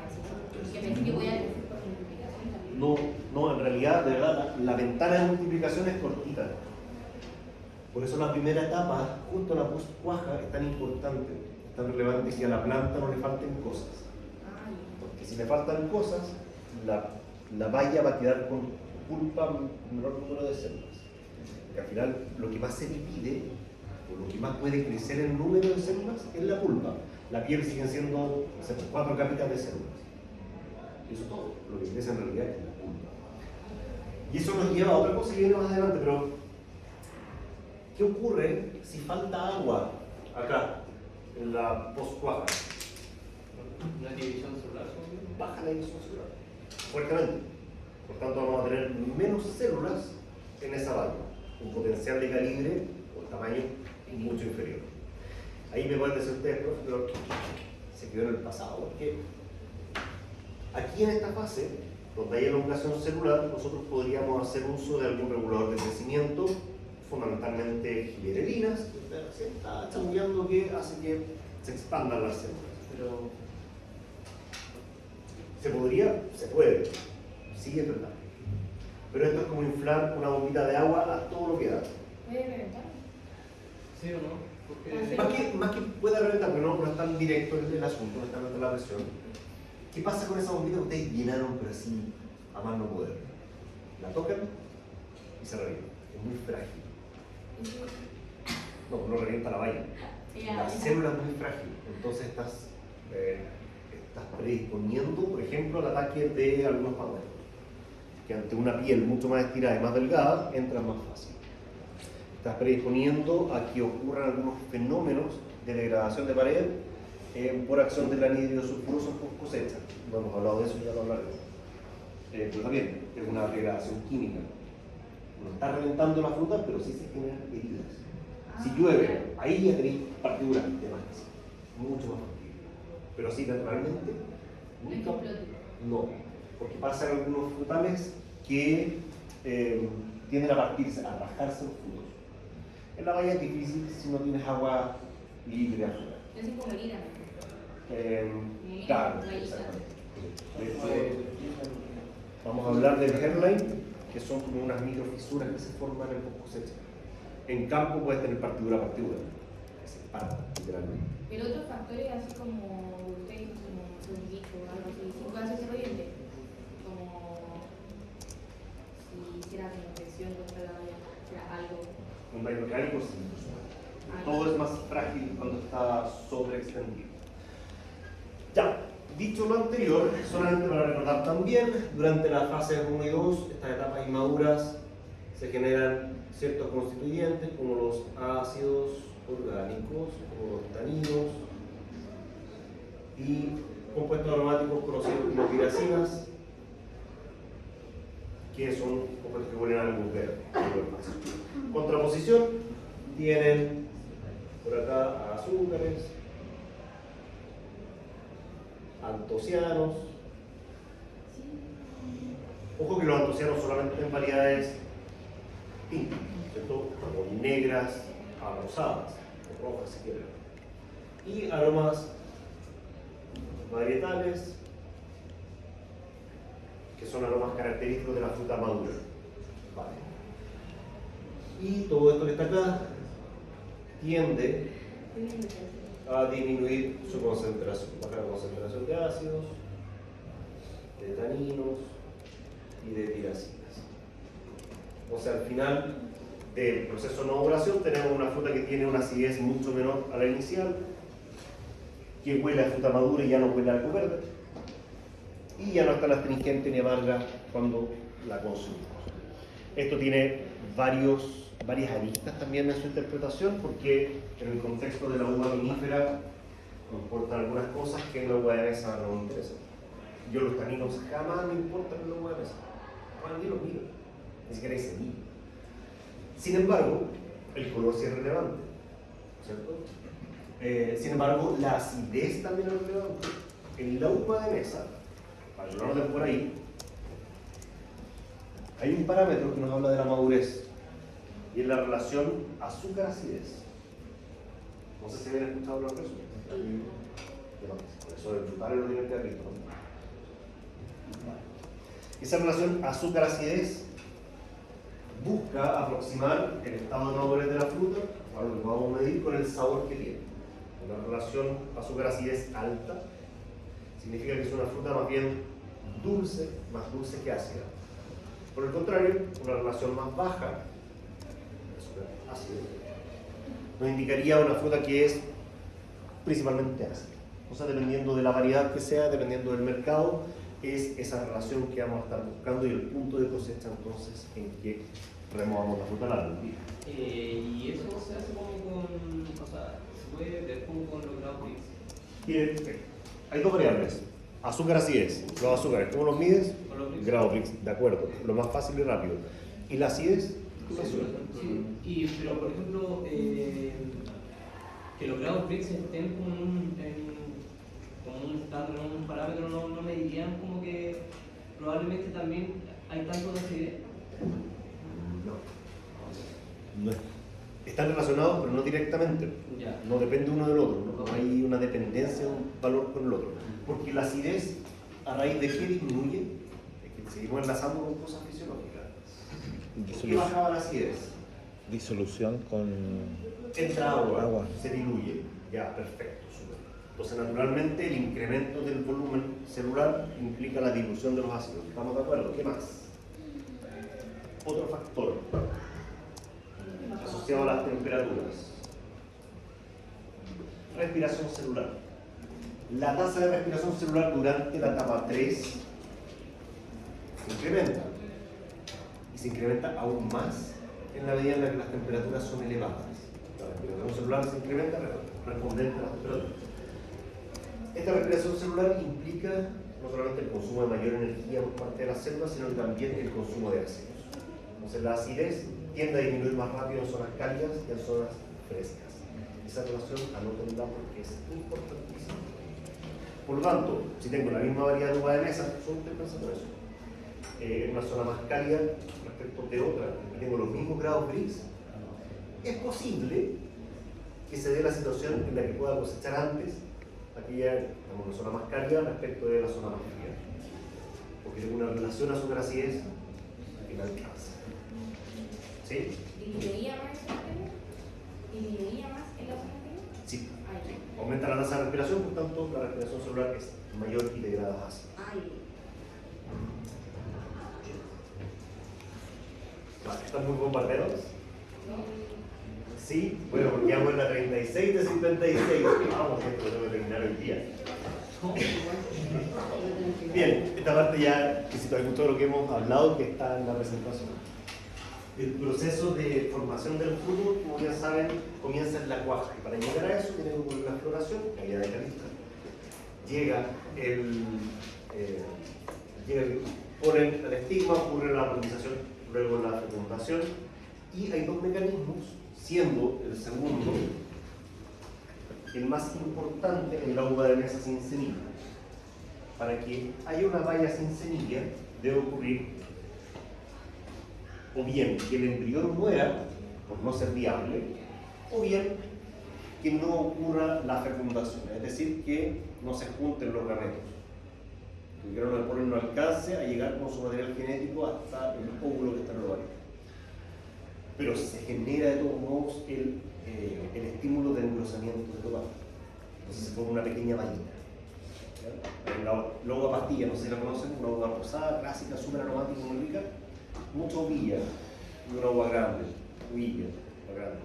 Sí, porque pensé que voy a crecer por multiplicación también. No, en realidad, de verdad, la ventana de multiplicación es cortita. Por eso la primera etapa, junto a la post-cuaja, es tan importante, es tan relevante que a la planta no le falten cosas. Porque si le faltan cosas, la valla va a quedar con pulpa, un menor número de células. Porque al final, lo que más se divide, o lo que más puede crecer en número de células, es la pulpa. La piel siguen siendo, no sé, 4 cápitas de células. Y eso es todo. Lo que crece en realidad es la pulpa. Y eso nos lleva a otra cosa que viene más adelante, pero ¿qué ocurre si falta agua acá, en la post-cuaja? La división celular. Baja la división celular, fuertemente. Por tanto, vamos a tener menos células en esa valla, un potencial de calibre o tamaño mucho inferior. Ahí me pueden decir ustedes, pero se quedó en el pasado, porque aquí en esta fase, donde hay elongación celular, nosotros podríamos hacer uso de algún regulador de crecimiento, fundamentalmente giberelinas, que se está chambeando, que hace que se expandan las células. Pero ¿se podría? Se puede. Sí, es verdad. Pero esto es como inflar una bombita de agua a todo lo que da. ¿Puede reventar? ¿Sí o no? Porque Más que pueda reventar, pero no es tan directo el asunto, no es tan alta la presión. ¿Qué pasa con esa bombita que ustedes llenaron, pero así a más no poder? La tocan y se revienta. Es muy frágil. No revienta la valla. La célula es muy frágil, entonces estás predisponiendo, por ejemplo, al ataque de algunos patógenos. que ante una piel mucho más estirada y más delgada, entran más fácil. Estás predisponiendo a que ocurran algunos fenómenos de degradación de pared por acción del anhídrido sulfuroso post cosecha. No hemos hablado de eso, ya lo hablaremos. Pero también es una degradación química. No está reventando la fruta, pero sí se generan heridas. Si llueve, ahí ya tenéis partiduras de más, mucho más factible. Pero sí, naturalmente, No es que explote. no, porque pasan algunos frutales que tienden a partirse, a rajarse los frutos. En la valla es difícil si no tienes agua libre afuera. Es como herida. Claro, exactamente. De hecho, vamos a hablar del hairline, que son como unas microfisuras que se forman en post cosecha. En campo puedes tener partidura, que se parta, literalmente. Pero otros factores, así como usted, como un disco o algo así, ¿sí puede hacerse oyente? Como si hiciera como presión contra la valla, era algo. Un daño mecánico, sí. Todo es más frágil cuando está sobreextendido. Ya, dicho lo anterior, solamente para recordar también, durante las fases 1 y 2, estas etapas inmaduras, se generan ciertos constituyentes como los ácidos orgánicos, como los taninos y compuestos aromáticos conocidos como tiracinas, que son compuestos que huelen a algo verde. Contraposición, tienen por acá azúcares, antocianos. Ojo que los antocianos solamente tienen variedades tintas, ¿cierto? Como negras a rosadas, o rojas si quieren. Y aromas varietales, que son aromas característicos de la fruta madura. Vale. Y todo esto que está acá tiende a disminuir su concentración, bajar la concentración de ácidos, de taninos y de tiracinas. O sea, al final del proceso de maduración tenemos una fruta que tiene una acidez mucho menor a la inicial, que huele a fruta madura y ya no huele a algo verde, y ya no está la astringente ni amarga cuando la consumimos. Esto tiene varias aristas también en su interpretación, porque en el contexto de la uva vinífera nos importan algunas cosas que en la uva de mesa no me interesan. Yo los taninos jamás me importan en la uva de mesa. Bueno, ni los miro, ni siquiera hay semilla. Sin embargo, el color sí es relevante, ¿cierto? Sin embargo, la acidez también es relevante. En la uva de mesa, para que lo noten por ahí, hay un parámetro que nos habla de la madurez, y es la relación azúcar-acidez. No sé si habían escuchado hablar de eso. Por eso el frutales lo tienen que haber visto, ¿no? Esa relación azúcar-acidez busca aproximar el estado de madurez de la fruta, algo que podamos medir, con el sabor que tiene. Una relación azúcar-acidez alta significa que es una fruta más bien dulce, más dulce que ácida. Por el contrario, una relación más baja, azúcar-ácido, nos indicaría una fruta que es principalmente ácida. O sea, dependiendo de la variedad que sea, dependiendo del mercado, es esa relación que vamos a estar buscando y el punto de cosecha entonces en que removamos la fruta larga. Y eso se hace como con, o sea, se puede ver como con los grados Brix. Hay dos variables, azúcar acidez. Los azúcares, ¿cómo los mides? Con los Brix. Grado Brix, de acuerdo, lo más fácil y rápido. ¿Y la acidez? Sí, pero por ejemplo, que los grados Brix estén como como un estándar, un parámetro, no me dirían como que probablemente también hay tanto de acidez. No. Están relacionados, pero no directamente. Ya. No depende uno del otro, no hay una dependencia de un valor con el otro. Porque la acidez, ¿a raíz de qué disminuye? Es que seguimos enlazando con cosas fisiológicas. ¿Por qué bajaba la acidez? Disolución con Entra agua, Agua. se diluye. Ya, perfecto, súper. Entonces, naturalmente, el incremento del volumen celular implica la dilución de los ácidos. ¿Estamos de acuerdo? ¿Qué más? Otro factor asociado a las temperaturas. Respiración celular. La tasa de respiración celular durante la etapa 3 se incrementa. se incrementa aún más en la medida en la que las temperaturas son elevadas. La respiración celular se incrementa respondente a las temperaturas. Esta respiración celular implica no solamente el consumo de mayor energía por parte de las células, sino también el consumo de ácidos. Entonces la acidez tiende a disminuir más rápido en zonas cálidas que en zonas frescas. Esa relación anótenla porque es importantísima. Por lo tanto, si tengo la misma variedad de uva de mesa, solo estoy pensando en eso, en una zona más cálida respecto de otra, y tengo los mismos grados gris, es posible que se dé la situación en la que pueda cosechar antes aquella, digamos, la zona más cálida respecto de la zona más fría. Porque tengo una relación azúcar-acidez que me alcanza. ¿Sí? ¿Disminuía más en la anterior? ¿Disminuía más en la zona anterior? Sí. Ay, Aumenta la tasa de respiración, por tanto, la respiración celular es mayor y de grados ácidos. ay. ¿Están muy bombarderos? Sí, bueno, porque ya en la 36 de 56. Vamos, esto tengo que terminar el día. Bien, esta parte ya, que si te gustó lo que hemos hablado, que está en la presentación. El proceso de formación del fruto, como ya saben, comienza en la cuaja. Y para llegar a eso tiene que ocurrir la floración, que ya de la lista. Llega ponen el estigma, ocurre la polinización, luego la fecundación. Y hay dos mecanismos, siendo el segundo el más importante en la uva de mesa sin semilla. Para que haya una valla sin semilla, debe ocurrir o bien que el embrión muera por no ser viable, o bien que no ocurra la fecundación, es decir, que no se junten los gametos. Que el polen no alcance a llegar con su material genético hasta el óvulo que está en el ovario. Pero se genera de todos modos el estímulo de engrosamiento del ovario. Entonces se forma una pequeña vallita. La uva pastilla, no sé si la conocen, una uva rosada, clásica, súper aromática, muy rica, mucha uvilla y una uva grande, uvilla, uva grande.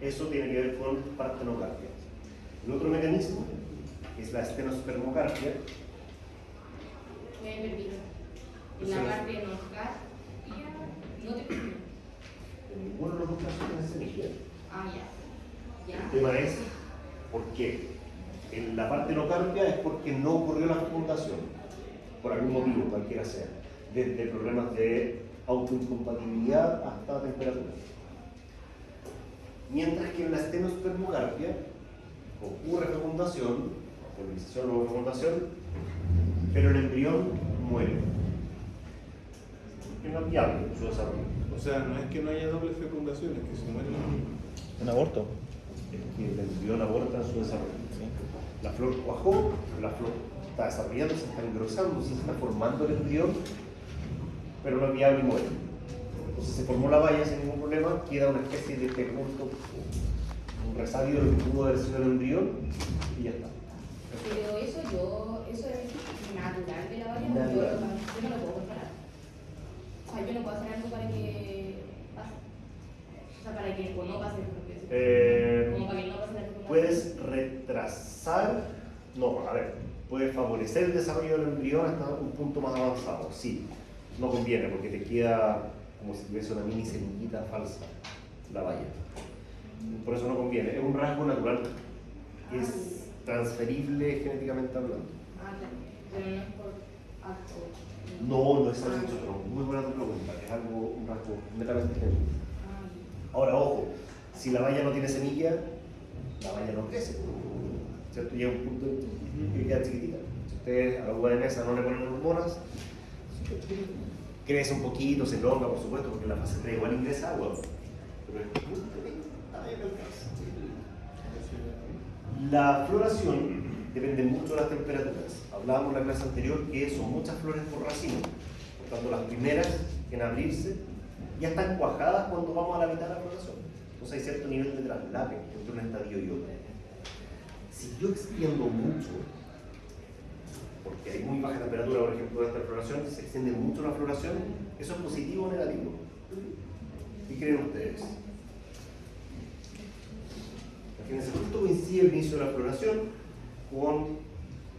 Eso tiene que ver con partenocarpia. El otro mecanismo es la estenospermocarpia. Me he perdido. En la parte nocarpia no te perdido. En ninguno de los dos casos tiene semilla. Ah, ya. El tema es por qué. En la parte nocarpia es porque no ocurrió la fecundación, por algún motivo, cualquiera sea, desde problemas de autoincompatibilidad hasta temperatura. Mientras que en la estenospermocarpia ocurre fecundación, polinización o fecundación, pero el embrión muere. Que no es viable su desarrollo. O sea, no es que no haya doble fecundación, es que se muere Un aborto. Es que el embrión aborta en su desarrollo. La flor cuajó, la flor está desarrollando, se está engrosando, se está formando el embrión, pero no es viable y muere. Entonces se formó la valla sin ningún problema, queda una especie de pegmento, un resabio del que pudo haber sido el embrión y ya está. Pero eso es natural de la valla, Natural. yo no lo puedo controlar. O sea, yo no puedo hacer algo para que pase. O sea, para que no pase, como para que no pase la fecundación. Puedes retrasar, no, a ver, puedes favorecer el desarrollo del embrión hasta un punto más avanzado, sí. No conviene porque te queda como si tuviese una mini semillita falsa la valla. Por eso no conviene, es un rasgo natural, es transferible genéticamente hablando. Ah, claro. Pero no es por acto. No es algo, pero muy buena tu pregunta, es algo, un rasgo netamente genético. Ahora, ojo, si la valla no tiene semilla, la valla no crece, ¿cierto? Llega un punto en que queda chiquitita. Si ustedes a la uva de mesa no le ponen hormonas, crece un poquito, se elonga, por supuesto, porque la fase 3 igual ingresa agua, pero es muy pequeña, todavía no alcanza. La floración depende mucho de las temperaturas. Hablábamos en la clase anterior que son muchas flores por racimo, por tanto las primeras en abrirse ya están cuajadas cuando vamos a la mitad de la floración. Entonces hay cierto nivel de traslape entre un estadio y otro. Si yo extiendo mucho, porque hay muy baja temperatura, por ejemplo, de esta floración, se extiende mucho la floración, ¿eso es positivo o negativo? ¿Qué creen ustedes? Imagínense, justo coincide el inicio de la floración con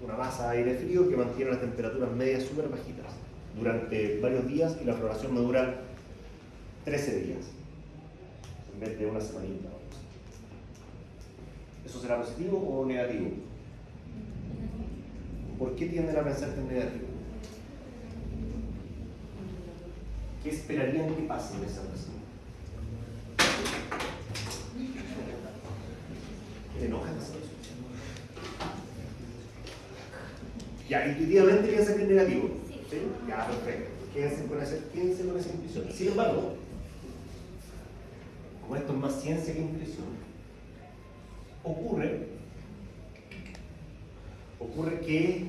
una masa de aire frío que mantiene las temperaturas medias súper bajitas durante varios días y la floración no dura 13 días, en vez de una semanita. ¿Eso será positivo o negativo? ¿Por qué tienden a pensar que es negativo? ¿Qué esperarían que pase en esa ocasión? ¿Te enojas? Ya, intuitivamente piensan que es negativo. ¿Sí? Ya, perfecto. Quédense con esa intuición. Sin embargo, como esto es más ciencia que intuición, ocurre que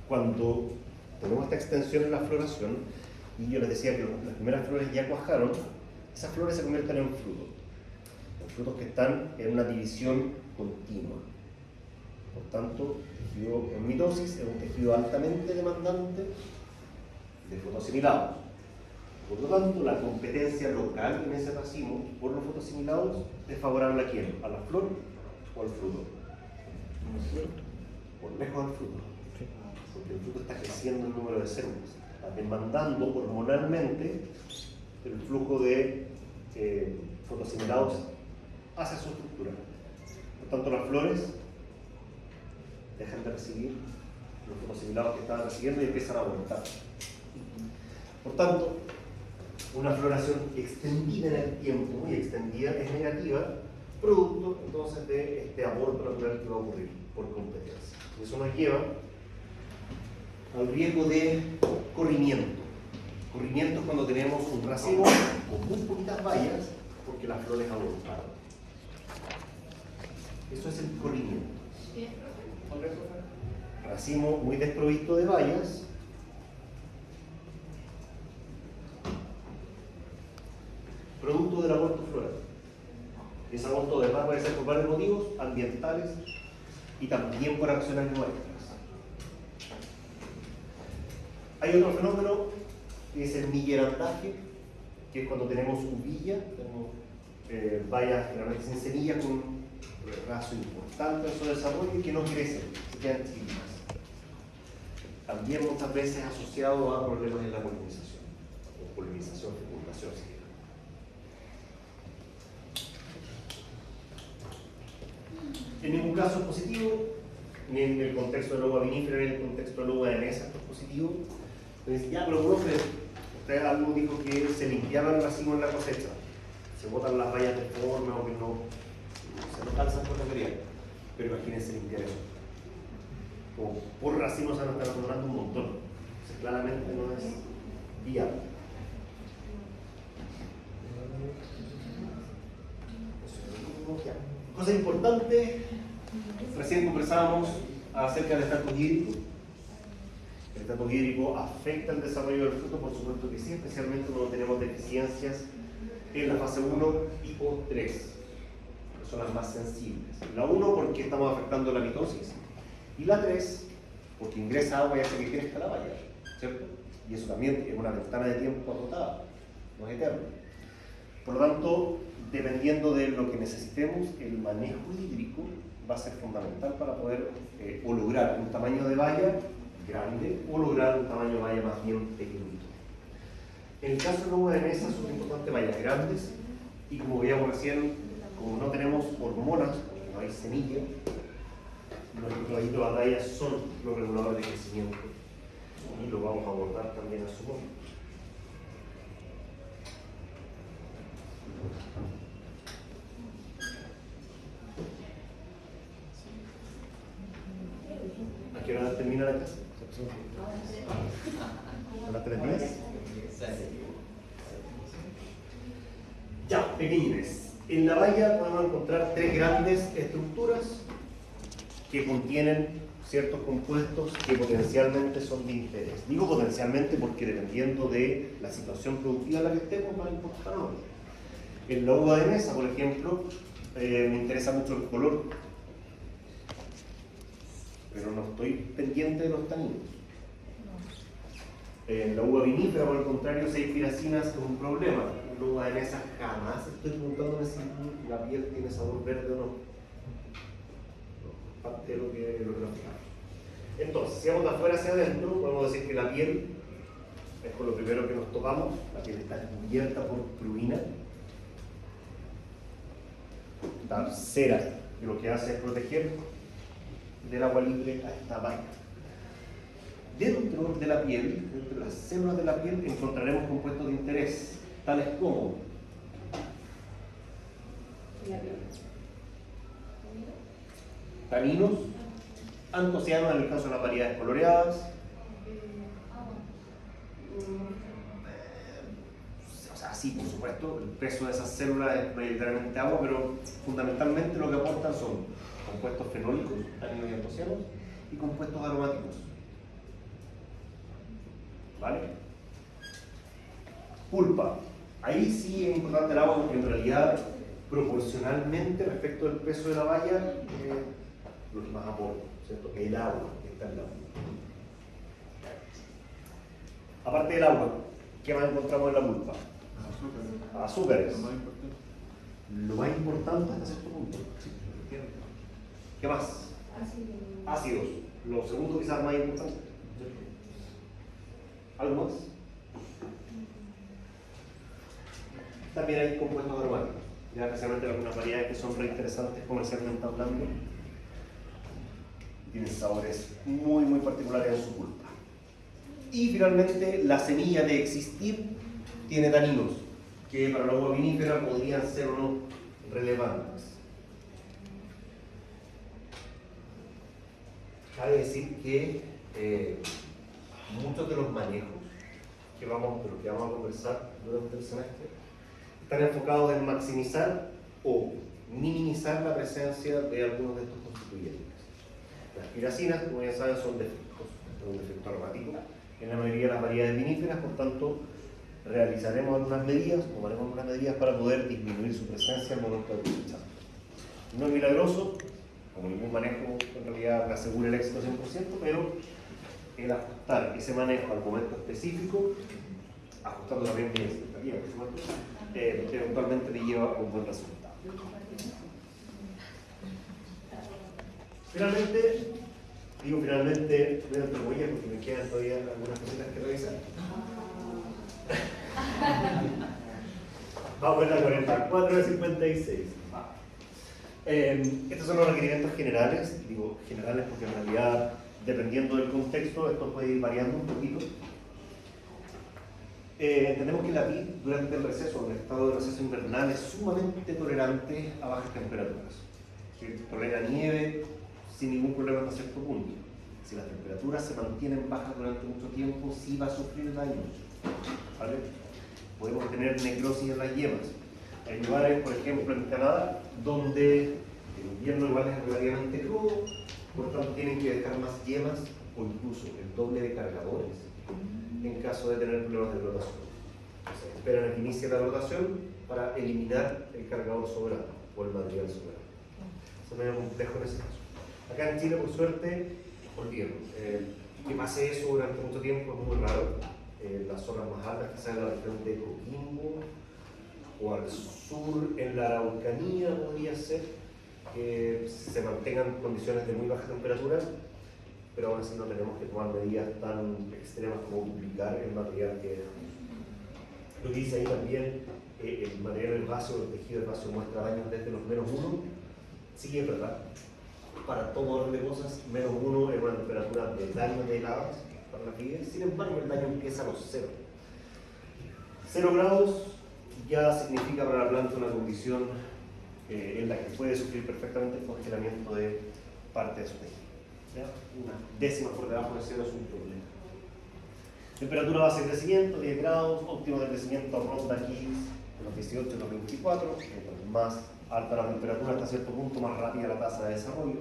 cuando tenemos esta extensión en la floración, y yo les decía que las primeras flores ya cuajaron, esas flores se convierten en frutos. Frutos que están en una división continua. Por tanto, el tejido en mitosis es un tejido altamente demandante de fotosimilados. Por lo tanto, la competencia local en ese racimo por los fotosimilados es favorable a quién, a la flor o al fruto. Por lejos del fruto, porque el fruto está creciendo el número de células, está demandando hormonalmente el flujo de fotosimilados hacia su estructura. Por tanto, las flores dejan de recibir los fotosimilados que estaban recibiendo y empiezan a abortar. Por tanto, una floración extendida en el tiempo, muy extendida, es negativa, producto entonces de este aborto natural que va a ocurrir por competencia. Y eso nos lleva al riesgo de corrimiento. Corrimiento es cuando tenemos un racimo con muy poquitas bayas porque las flores abortaron. Eso es el corrimiento. Racimo muy desprovisto de bayas, producto del aborto floral. Y ese aborto de verdad puede ser por varios motivos ambientales y también por acciones nuestras. Hay otro fenómeno que es el millerandaje, que es cuando tenemos uvilla, tenemos bayas generalmente sin semilla con un raso importante en su desarrollo y que no crecen, se quedan chiquitas. También muchas veces asociado a problemas en la polinización, o polinización, fecundación, si quieren. En ningún caso es positivo, ni en el contexto del agua vinífera, ni en el contexto del agua de mesa es positivo. Entonces, ya, pero profe, usted algo dijo que se limpiaban el racimo en la cosecha, se botan las rayas deformes o que no se no calzan por la teoría. Pero imagínense limpiar eso. Como por racimo se van a estar acumulando un montón. Entonces, claramente no es viable. Cosa importante, recién conversábamos acerca del estatus hídrico. El estatus hídrico afecta el desarrollo del fruto, por supuesto que sí, especialmente cuando tenemos deficiencias en la fase 1 y o 3, que son las más sensibles. La 1 porque estamos afectando la mitosis, y la 3 porque ingresa agua y hace que crezca la valla, ¿cierto? Y eso también es una ventana de tiempo acotada, no es eterno. Por lo tanto, dependiendo de lo que necesitemos, el manejo hídrico va a ser fundamental para poder o lograr un tamaño de valla grande o lograr un tamaño de valla más bien pequeñito. En el caso del agua de mesa son importantes vallas grandes y como veíamos recién, como no tenemos hormonas, porque no hay semilla, nuestros caballitos de batalla son los reguladores de crecimiento y lo vamos a abordar también a su modo. ¿A qué hora termina la clase? ¿A las 3:10? Ya, pequeñines. En la valla podemos encontrar tres grandes estructuras que contienen ciertos compuestos que potencialmente son de interés. Digo potencialmente porque dependiendo de la situación productiva en la que estemos, va a importar o no. En la uva de mesa, por ejemplo, me interesa mucho el color, pero no estoy pendiente de los taninos. En la uva vinífera, por el contrario, 6 piracinas es un problema. En la uva de mesa jamás estoy preguntándome si la piel tiene sabor verde o no. Parte de lo que nos fijamos. Entonces, si vamos de afuera hacia adentro, podemos decir que la piel es con lo primero que nos topamos. La piel está cubierta por prurina. Esta cera que lo que hace es proteger del agua libre a esta vaina. Dentro de la piel, dentro de las células de la piel, encontraremos compuestos de interés, tales como taninos, antocianos en el caso de las variedades coloreadas, o sea, sí, por supuesto, el peso de esas células es mayoritariamente agua, pero fundamentalmente lo que aportan son compuestos fenólicos, taninos y antocianos, y compuestos aromáticos. ¿Vale? Pulpa. Ahí sí es importante el agua porque en realidad, proporcionalmente respecto del peso de la valla, lo que más aporta, ¿cierto? El agua que está en la pulpa. Aparte del agua, ¿qué más encontramos en la pulpa? Azúcares. Lo más importante. Lo más importante hasta cierto punto. ¿Qué más? Ácidos. Lo segundo quizás más importante. ¿Algo más? También hay compuestos aromáticos, ya especialmente algunas variedades que son re interesantes comercialmente hablando. Tienen sabores muy muy particulares en su pulpa. Y finalmente, la semilla de existir tiene taninos, que para la uva vinífera podrían ser o no relevantes. Cabe decir que muchos de los manejos de los que vamos a conversar durante el semestre están enfocados en maximizar o minimizar la presencia de algunos de estos constituyentes. Las piracinas, como ya saben, son defectos, un defecto aromático en la mayoría de las variedades viníferas, por tanto, realizaremos algunas medidas, tomaremos algunas medidas para poder disminuir su presencia al momento de cosechar. No es milagroso, como ningún manejo en realidad me asegura el éxito 100%, pero el ajustar ese manejo al momento específico, ajustando también mi expectativa, por supuesto, eventualmente te lleva a un buen resultado. Finalmente, digo finalmente, voy a atribuir porque me quedan todavía algunas cositas que revisar. Vamos a ver la 44 de 56. Estos son los requerimientos generales, digo generales porque en realidad, dependiendo del contexto, esto puede ir variando un poquito. Entendemos que la vid durante el receso, en el estado de receso invernal, es sumamente tolerante a bajas temperaturas. Tolera nieve sin ningún problema hasta cierto punto. Si las temperaturas se mantienen bajas durante mucho tiempo, sí va a sufrir daños. ¿Vale? Podemos tener necrosis en las yemas. Hay lugares, por ejemplo, en Canadá, donde el invierno igual es relativamente crudo, por tanto tienen que dejar más yemas o incluso el doble de cargadores en caso de tener problemas de rotación. Entonces, esperan a que inicie la rotación para eliminar el cargador sobrano o el material sobrano. Eso es medio complejo en ese caso. Acá en Chile, por suerte, olvídalo. Que pase eso durante mucho tiempo es muy raro. Las zonas más altas, quizás en la región de Coquimbo o al sur en la Araucanía podría ser que se mantengan condiciones de muy baja temperatura, pero aún así no tenemos que tomar medidas tan extremas como duplicar el material que dejamos. Lo que dice ahí también, el material del vaso, el tejido del vaso muestra daños desde los -1, sí es verdad. Para todo orden de cosas, -1 es una temperatura de daño de heladas para las vides, sin embargo el daño empieza a los 0. 0 grados ya significa para la planta una condición en la que puede sufrir perfectamente el congelamiento de parte de su tejido. ¿Ya? Una décima por debajo de 0 es un problema. Temperatura base de crecimiento, 10 grados, óptimo de crecimiento ronda aquí en los 18 y los 24, más alta la temperatura hasta cierto punto, más rápida la tasa de desarrollo.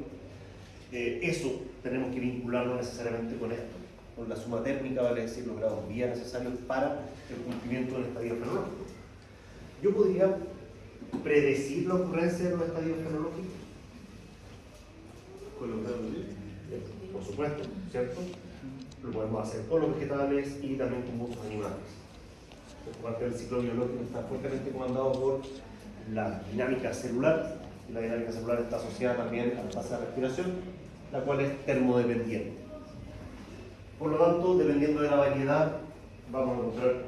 Eso tenemos que vincularlo necesariamente con esto, con la suma térmica, vale decir los grados vía necesarios para el cumplimiento del estadio fenológico. Yo podría predecir la ocurrencia de los estadios fenológicos. Con los grados de Por supuesto, ¿cierto? Lo podemos hacer con los vegetales y también con muchos animales. Parte del ciclo biológico está fuertemente comandado por la dinámica celular, y la dinámica celular está asociada también a la tasa de respiración, la cual es termodependiente. Por lo tanto, dependiendo de la variedad, vamos a encontrar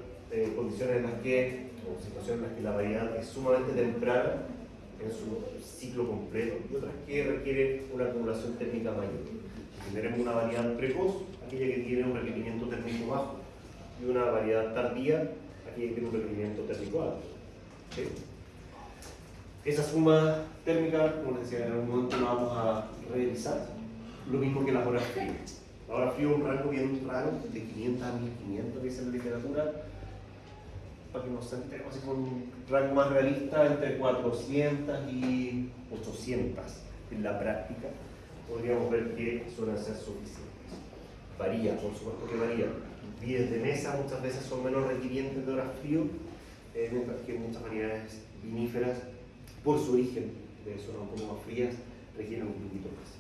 condiciones en las que, o situaciones en las que la variedad es sumamente temprana en su ciclo completo y otras que requieren una acumulación térmica mayor. Tenemos una variedad precoz, aquella que tiene un requerimiento térmico bajo, y una variedad tardía, aquella que tiene un requerimiento térmico alto. ¿Sí? Esa suma térmica, como les decía, en algún momento la vamos a revisar, lo mismo que las horas frías. La hora frío es un rango bien raro, de 500 a 1500, dice la literatura, para que nos centremos así con un rango más realista, entre 400 y 800 en la práctica, podríamos ver que suelen ser suficientes. Varía, por supuesto que varía. Vides de mesa muchas veces son menos requirientes de horas frío, mientras que muchas variedades viníferas, por su origen de zonas un poco más frías, requieren un poquito más.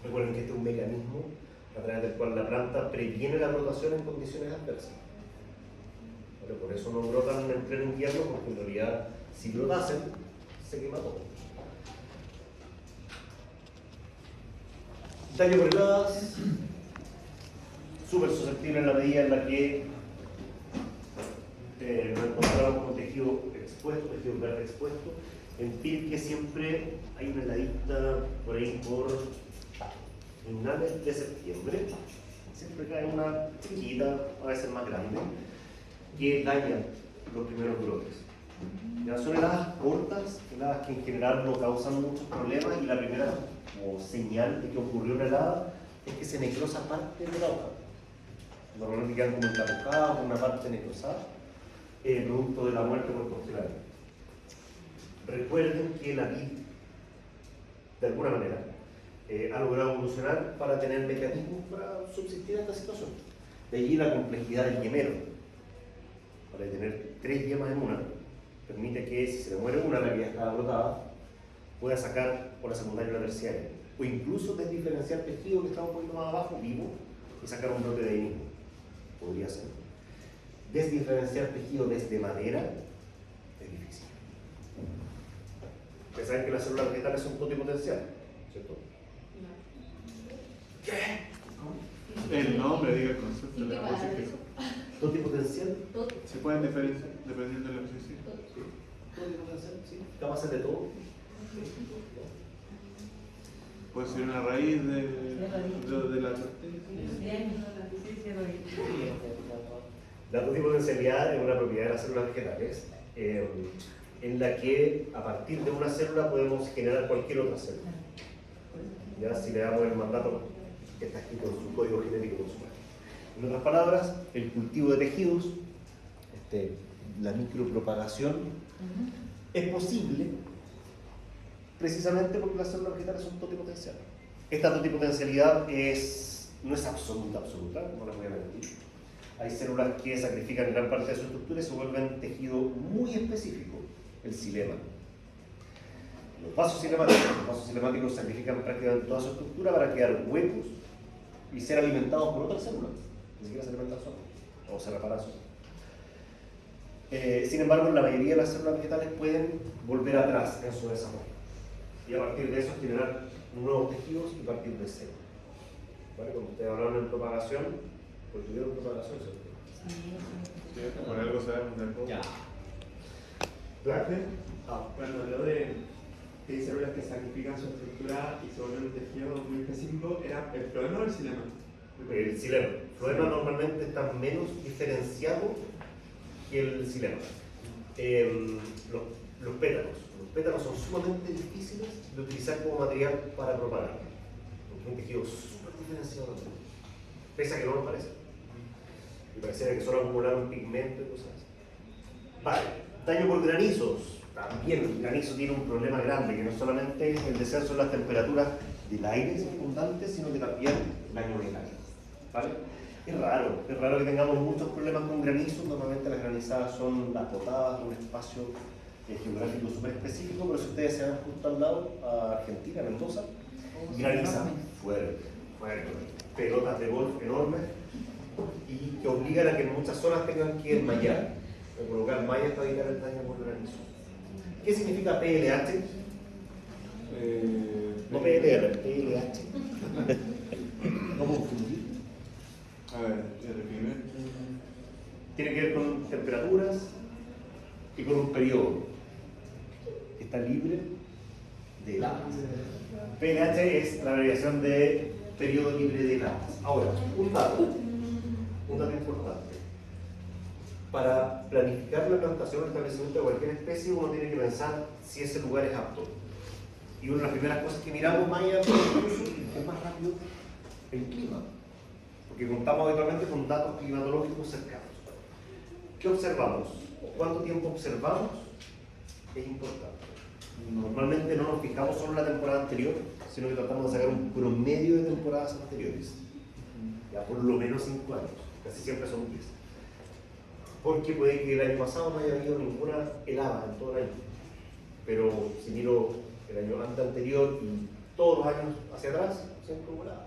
Recuerden que este es un mecanismo a través del cual la planta previene la brotación en condiciones adversas. Pero por eso no brotan en pleno invierno, porque en realidad si brotasen, se quema todo. Daño por heladas, súper susceptible en la medida en la que nos encontramos con tejido expuesto, tejido verde expuesto. En Pirque siempre hay una heladita por ahí por finales de septiembre. Siempre cae una chiquita, a veces más grande, que daña los primeros brotes. Ya son heladas cortas, heladas que en general no causan muchos problemas, y la primera señal de que ocurrió una helada es que se necrosa parte de la hoja. Normalmente quedan como encapujadas, una parte necrosada, producto de la muerte por congelación. Recuerden que la vid, de alguna manera, ha logrado evolucionar para tener mecanismos para subsistir en esta situación. De allí la complejidad del yemero. Para tener 3 yemas en una, permite que si se le muere una, la que ya estaba brotada, pueda sacar por la secundaria o la terciaria. O incluso desdiferenciar tejido que está un poquito más abajo, vivo, y sacar un brote de ahí mismo. Podría ser. Desdiferenciar tejido desde madera es difícil. Ustedes saben que las células vegetales son totipotenciales, ¿cierto? El nombre, diga el concepto. ¿Y qué la pasa cosa de es eso? Totipotencial. que se pueden diferenciar dependiendo de la posición. Totipotencial, sí. Capaces de todo. Puede ser una raíz de la La totipotencialidad es una propiedad de las células vegetales en la que a partir de una célula podemos generar cualquier otra célula. Ya si le damos el mandato que está escrito en su código genético, por supuesto. En otras palabras, el cultivo de tejidos, la micropropagación, es posible precisamente porque las células vegetales son totipotenciales. Esta totipotencialidad no es absoluta, no les voy a mentir. Hay células que sacrifican gran parte de su estructura y se vuelven tejido muy específico, el xilema. Los vasos cinemáticos sacrifican prácticamente toda su estructura para crear huecos y ser alimentados por otras células. Ni siquiera se alimentan solos, o se reparan solos. Sin embargo, la mayoría de las células vegetales pueden volver atrás en su desarrollo. Y a partir de eso generar nuevos tejidos y partir de cero. ¿Vale? Cuando ustedes hablaron de propagación, pues tuvieron propagación, ¿cierto? Por algo sabemos del poco. Ya. Cuando habló de que hay células que sacrifican su estructura y se vuelven un tejido muy específico, ¿era el floema o el xilema? El xilema. El floema normalmente está menos diferenciado que el xilema. Los pétalos. Los pétalos son sumamente difíciles de utilizar como material para propagar. Porque es un tejido súper diferenciado también. Pese a que no lo parece. Y pareciera que solo acumular un pigmento y cosas así. Vale. Daño por granizos. También el granizo tiene un problema grande, que no solamente es el descenso de las temperaturas del aire circundante, sino que también daño del aire. ¿Vale? Es raro que tengamos muchos problemas con granizo. Normalmente las granizadas son las botadas de un espacio geográfico súper específico, pero si ustedes se van justo al lado, a Argentina, Mendoza, graniza fuerte, pelotas de golf enormes y que obligan a que en muchas zonas tengan que enmallar o colocar mallas para evitar el daño por granizo. ¿Qué significa PLH? No PLR, PLH. No confundir. A ver, el primer. tiene que ver con temperaturas y con un periodo que está libre de heladas. pH es la abreviación de periodo libre de heladas. Ahora, un dato importante. Para planificar la plantación o establecimiento de cualquier especie, uno tiene que pensar si ese lugar es apto. Y una de las primeras cosas que miramos más allá es más rápido el clima, porque contamos habitualmente con datos climatológicos cercanos. ¿Qué observamos? ¿Cuánto tiempo observamos? Es importante. Normalmente no nos fijamos solo en la temporada anterior, sino que tratamos de sacar un promedio de temporadas anteriores. Ya por lo menos 5 años, casi siempre son 10. Porque puede que el año pasado no haya habido ninguna helada en todo el año. Pero si miro el año anterior y todos los años hacia atrás, siempre hubo helada.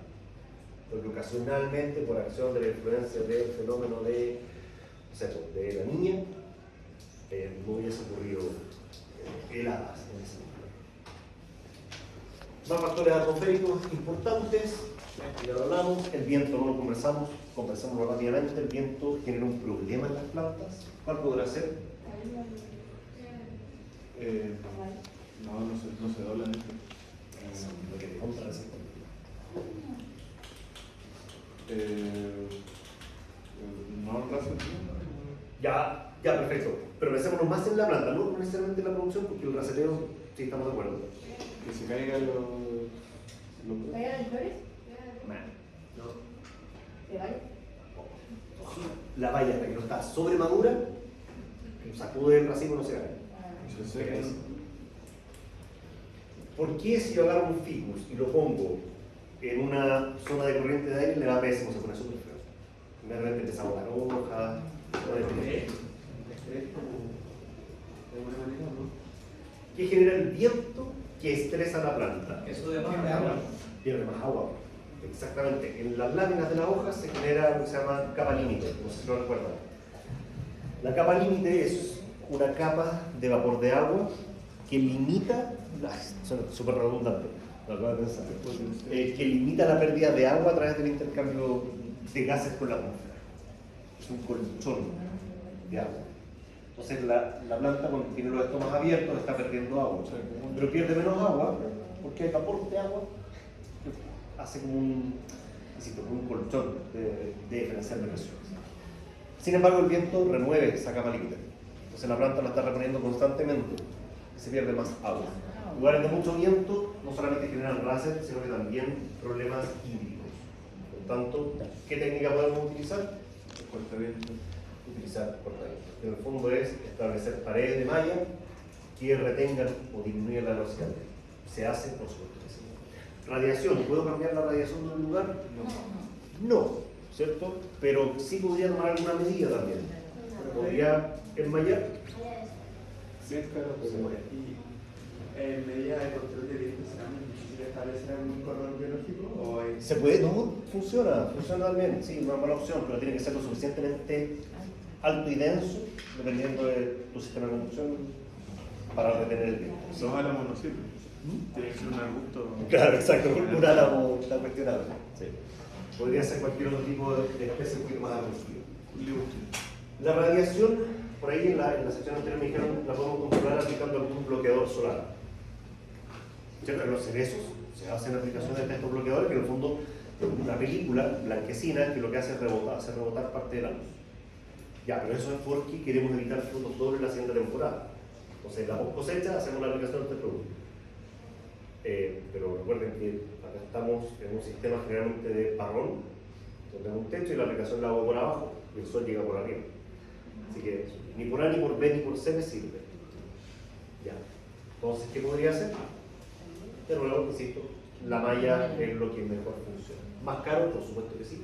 Porque ocasionalmente, por acción de la influencia del fenómeno de la niña, no hubiese ocurrido heladas en ese momento. Más factores atmosféricos importantes, ya lo hablamos, el viento no lo conversamos rápidamente, el viento genera un problema en las plantas. ¿Cuál podrá ser? No se doblan. Lo que te contra No raza. Ya, perfecto. Pero pensémonos más en la planta, no necesariamente en la producción, porque el raceteo, sí estamos de acuerdo. Que se caigan los ¿Caigan las flores? No. ¿Se vaya? La valla hasta que no está sobremadura, sacude el racimo y no se cae. se secan. ¿Por qué si yo agarro un ficus y lo pongo en una zona de corriente de aire le va pésimo, se pone súper feo? De repente empieza a botar hojas, ¿Qué genera el viento que estresa a la planta? Eso de agua. Pierde más agua. Exactamente. En las láminas de las hojas se genera lo que se llama capa límite, no sé si lo recuerdan. La capa límite es una capa de vapor de agua que limita, suena súper redundante, lo acabo de pensar, que limita la pérdida de agua a través del intercambio de gases con la atmósfera. Es un colchón de agua. Entonces la planta cuando tiene los estomas abiertos está perdiendo agua, pero pierde menos agua porque hay vapor de agua que hace como un colchón de diferencial de presión. Sin embargo, el viento remueve esa capa límite. Entonces la planta la está reponiendo constantemente y se pierde más agua. Lugares de mucho viento no solamente generan races, sino que también problemas hídricos. Por tanto, ¿qué técnica podemos utilizar? Cortaviento. Utilizar cortaviento. En el fondo es establecer paredes de malla que retengan o disminuyan la velocidad. Se hace, por supuesto que sí. Radiación. ¿Puedo cambiar la radiación de un lugar? No, ¿cierto? Pero sí podría tomar alguna medida también. Podría enmayar. Sí, claro. ¿Y en medida de control de viento será muy difícil establecer algún corredor biológico? ¿O hay... Se puede, no, funciona también, sí, una mala opción, pero tiene que ser lo suficientemente alto y denso, dependiendo de tu sistema de conducción, para retener el viento. Los álamos no sirven. Tiene que ser un arbusto. Claro, exacto, un álamo está cuestionable. Sí. Podría ser cualquier otro tipo de especie un poquito más arbustivo. La radiación, por ahí en la sección anterior me dijeron, la podemos controlar aplicando algún bloqueador solar. ¿Cierto? En los cerezos se hacen aplicaciones de estos bloqueadores que en el fondo es una película blanquecina que lo que hace es rebotar parte de la luz. Ya, pero eso es porque queremos evitar frutos dobles la siguiente temporada. Entonces, la post cosecha hacemos la aplicación de este producto. Pero recuerden que acá estamos en un sistema generalmente de parrón, donde hay un techo y la aplicación la hago por abajo y el sol llega por arriba. Así que ni por A, ni por B, ni por C me sirve. Ya. Entonces, ¿qué podría hacer? De nuevo, insisto, la malla es lo que mejor funciona. Más caro, por supuesto que sí,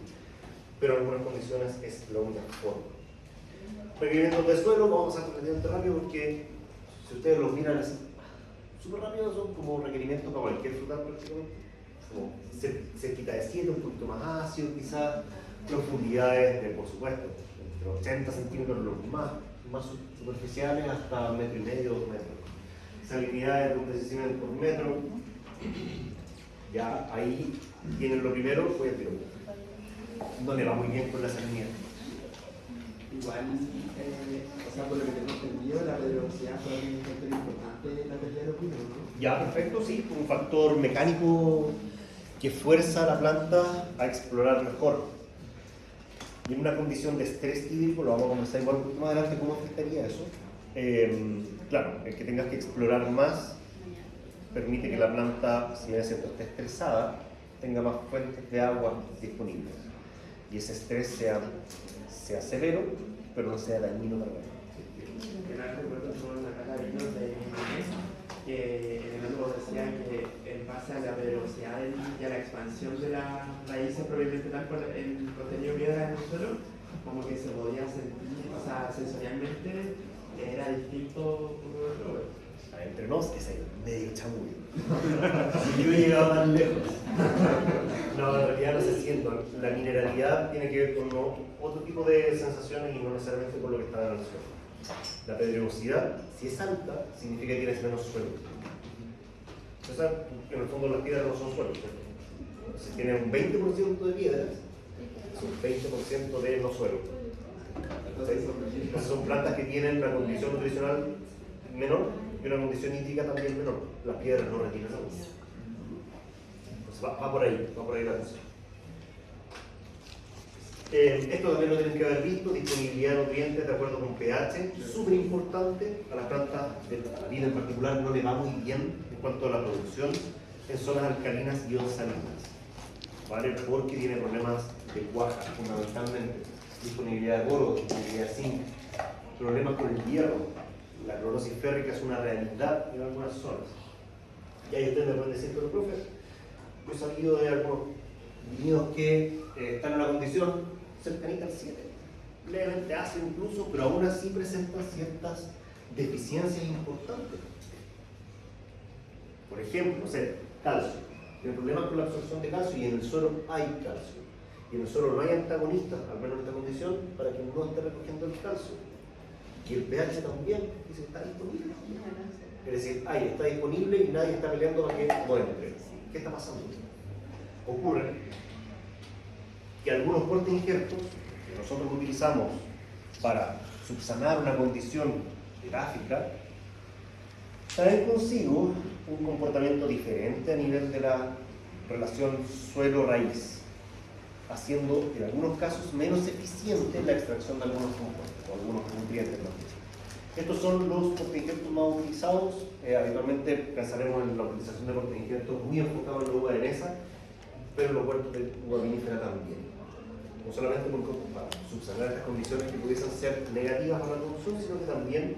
pero en algunas condiciones es la única forma. Requerimientos de suelo, vamos a hacer relativamente rápido porque si ustedes los miran así, súper rápido, son como requerimientos para cualquier frutal prácticamente. Como cerquita de 7, un poquito más ácido quizás, profundidades de, por supuesto, entre 80 centímetros los más superficiales hasta 1,5 metros, 2 metros. Salinidades de un decisimen por metro. Ya ahí tienen lo primero, pues, pero no le va muy bien con la salinidad. igual, o sea, por lo que tengo entendido, la pedregosidad fue un factor importante en la pérdida de los pinos, ¿no? Ya, perfecto, sí, un factor mecánico que fuerza a la planta a explorar mejor. Y en una condición de estrés hídrico, lo vamos a conversar igual un poquito más adelante, cómo afectaría eso. Claro, el que tengas que explorar más permite que la planta, si bien es cierto, esté estresada, tenga más fuentes de agua disponibles. Y ese estrés sea severo, pero no sea dañino para la planta. Que no recuerdo con la cata de vinos de Inés, que en el otro decía que en base a la velocidad y a la expansión de las raíces propiamente tal por el contenido de piedra en el suelo, como que se podía sentir, o sea, sensorialmente era distinto uno del otro. Entre nos es el medio chamullo. Yo he llegado más lejos. No, en realidad no se siente. La mineralidad tiene que ver con otro tipo de sensaciones y no necesariamente con lo que está en el suelo. La pedregosidad, si es alta, significa que tienes menos suelo. O sea, en el fondo las piedras no son suelo, ¿cierto? Si tienes un 20% de piedras, es un 20% de no suelo. Entonces son plantas que tienen una condición nutricional menor y una condición hídrica también menor. Las piedras no retienen agua. Entonces va por ahí la cosa. Esto también lo tienen que haber visto, disponibilidad de nutrientes de acuerdo con pH, súper importante. A las plantas, a la vida en particular, no le va muy bien en cuanto a la producción en zonas alcalinas y o salinas, ¿vale? Porque tiene problemas de cuaja, fundamentalmente, disponibilidad de boro, disponibilidad de zinc, problemas con el hierro. La clorosis férrica es una realidad en algunas zonas. Y ahí ustedes me pueden decir, pero profe, yo he sabido de algunos viñedos que están en una condición cercanita al 7, levemente ácido incluso, pero aún así presentan ciertas deficiencias importantes. Por ejemplo, no sé, calcio. Tiene problemas con la absorción de calcio y en el suelo hay calcio. Y en el suelo no hay antagonistas, al menos en esta condición, para que no esté recogiendo el calcio. Y el pH también dice que está disponible. Es decir, ahí está disponible y nadie está peleando para que no entre. ¿Qué está pasando? Ocurre que algunos cortes injertos que nosotros utilizamos para subsanar una condición gráfica traen consigo un comportamiento diferente a nivel de la relación suelo-raíz, haciendo en algunos casos menos eficiente la extracción de algunos compuestos o algunos nutrientes. Estos son los cortes injertos más utilizados. Habitualmente pensaremos en la utilización de cortes injertos muy enfocados en la uva de mesa, pero en los huertos de uva vinífera también. No solamente para subsanar estas condiciones que pudiesen ser negativas para la producción, sino que también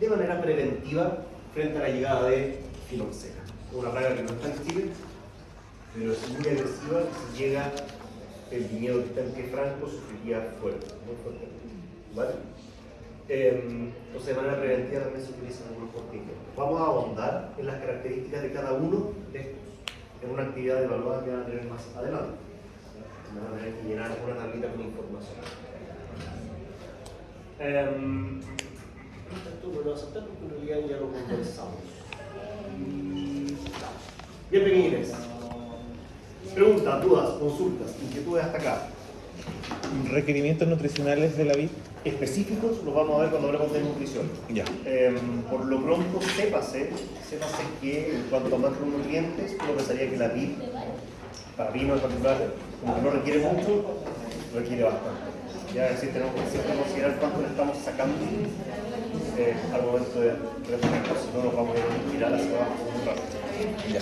de manera preventiva frente a la llegada de filoxera. Una plaga que no está en Chile, pero es muy agresiva. Si llega el viñedo que está en Quefranco, sufriría fuerte, muy fuerte. ¿Vale? Entonces, de manera preventiva también se utilizan algunos cortes injertos. Vamos a ahondar en las características de cada uno de estos en una actividad evaluada que van a tener más adelante. Van a tener que llenar una tablita con información. Esto no lo vas a hacer porque en realidad ya lo conversamos. Bien, pequeñines. Preguntas, dudas, consultas, inquietudes hasta acá. ¿Requerimientos nutricionales de la vid? Específicos los vamos a ver cuando hablemos de nutrición. Ya. Por lo pronto, sépase que en cuanto a macronutrientes, uno pensaría que la vid, para vino en particular, como que no requiere mucho, requiere bastante. Ya es decir, tenemos que siempre considerar cuánto le estamos sacando al momento de reponer, si no nos vamos a ir a la ciudad muy rápido. Ya.